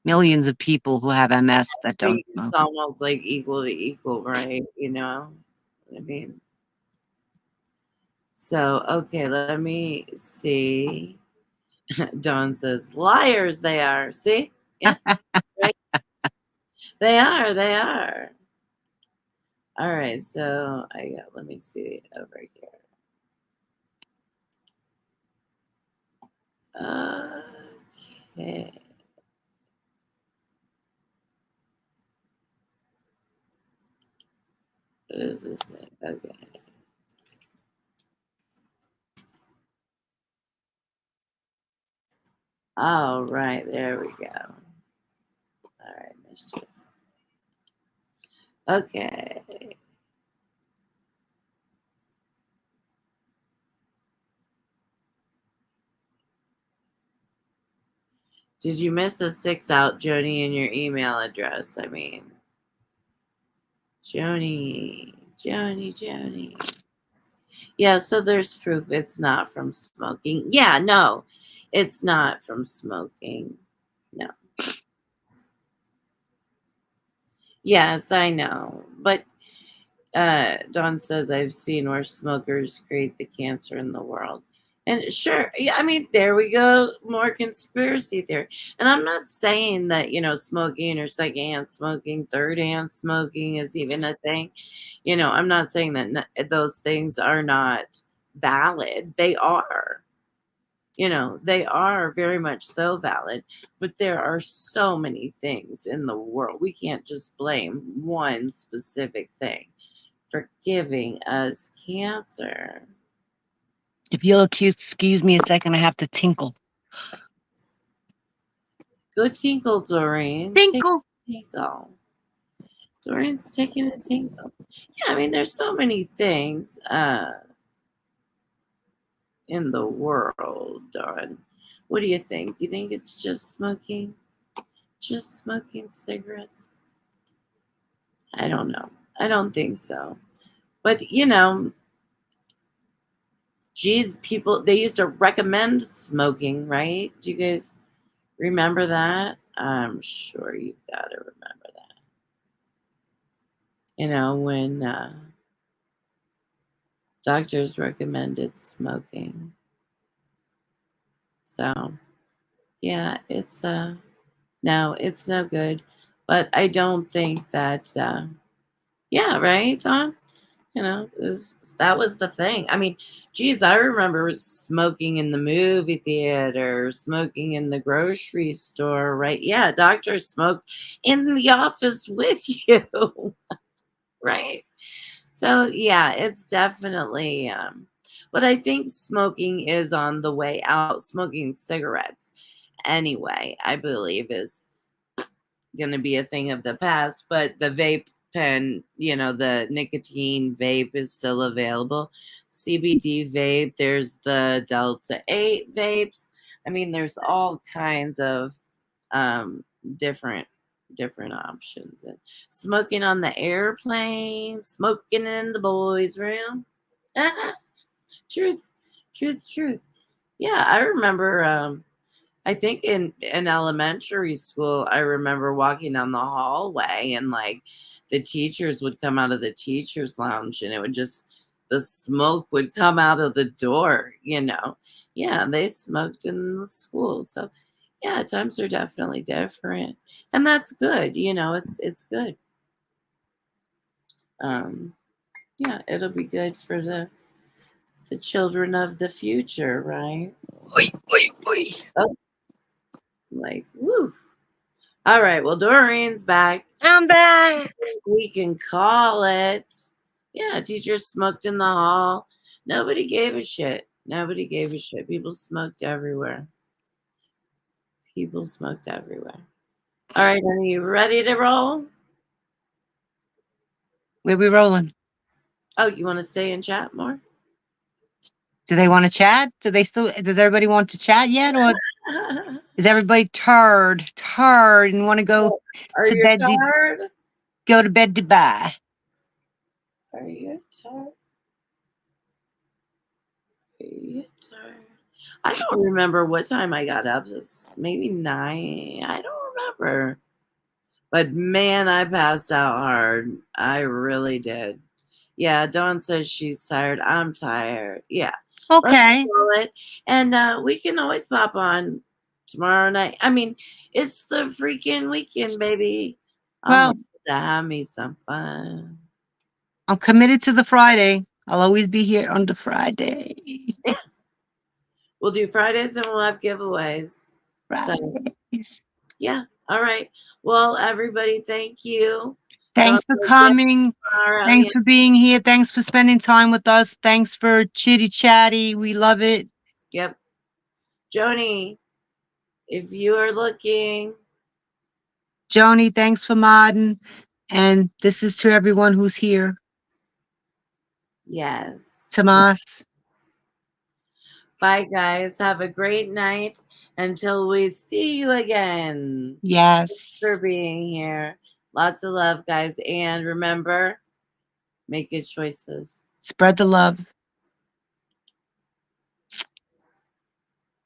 Millions of people who have MS that think don't it's smoke. almost like equal to equal, right? I mean, so okay, let me see. Dawn says, liars they are. See? Yeah, right. They are. All right, so let me see over here. Okay. What is this thing? Okay. All right, there we go. All right, mischief. Okay. Did you miss a 6 out, Joni, in your email address? I mean, Joni. Yeah, so there's proof it's not from smoking. Yeah, no, it's not from smoking. No. Yes, I know. But Dawn says I've seen where smokers create the cancer in the world. And sure, yeah, I mean, there we go, more conspiracy theory. And I'm not saying that, smoking or secondhand smoking, third hand smoking is even a thing. I'm not saying that those things are not valid. They are. They are very much so valid, but there are so many things in the world. We can't just blame one specific thing for giving us cancer. If you'll excuse me a second, I have to tinkle. Go tinkle, Doreen. Take Tinkle. a tinkle. Doreen's taking a tinkle. Yeah, I mean, there's so many things in the world, Dawn. What do you think? You think it's just smoking? Just smoking cigarettes? I don't know. I don't think so. But, geez, people, they used to recommend smoking, right? Do you guys remember that? I'm sure you gotta remember that. When doctors recommended smoking. So, yeah, it's no, it's no good. But I don't think that yeah, right, Tom? That was the thing. I mean, geez, I remember smoking in the movie theater, smoking in the grocery store, right? Yeah, doctors smoked in the office with you, right? So, yeah, it's definitely, but I think smoking is on the way out. Smoking cigarettes, anyway, I believe is going to be a thing of the past, but the vape pen, the nicotine vape is still available. CBD vape, there's the Delta 8 vapes. I mean, there's all kinds of um, different different options. And smoking on the airplane, smoking in the boys' room. Truth, truth. Yeah, I remember I think in elementary school, I remember walking down the hallway and like the teachers would come out of the teachers lounge and it would just the smoke would come out of the door. Yeah, they smoked in the school. So yeah, times are definitely different. And that's good. It's good. Um yeah, it'll be good for the children of the future, right? Oi, oi, oi. Oh, like woo. All right, well Doreen's back. I'm back. We can call it. Yeah, teachers smoked in the hall. Nobody gave a shit. Nobody gave a shit. People smoked everywhere. People smoked everywhere. All right, are you ready to roll? Where we rolling? Oh, you want to stay and chat more? Do they want to chat? Does everybody want to chat yet? Or is everybody tired and want to go Are to you bed tired? go to bed to bye? Are you tired? Are you tired? I don't remember what time I got up. It's maybe 9. I don't remember. But man, I passed out hard. I really did. Yeah, Dawn says she's tired. I'm tired. Yeah, let's Okay. roll it. And we can always pop on tomorrow night. I mean, it's the freaking weekend, baby. I'm Well, about to have me some fun. I'm committed to the Friday. I'll always be here on the Friday. Yeah, we'll do Fridays and we'll have giveaways. So, Fridays. yeah. All right. Well, everybody, thank you. Dawn Thanks for says yes coming. tomorrow. Thanks for Yes. being here. Thanks for spending time with us. Thanks for chitty chatty. We love it. Yep. Joni, if you are looking, Joni, thanks for modding. And this is to everyone who's here. yes. Tomas. Bye, guys. Have a great night until we see you again. Thanks for Yes. being here. Lots of love, guys. And remember, make good choices. Spread the love.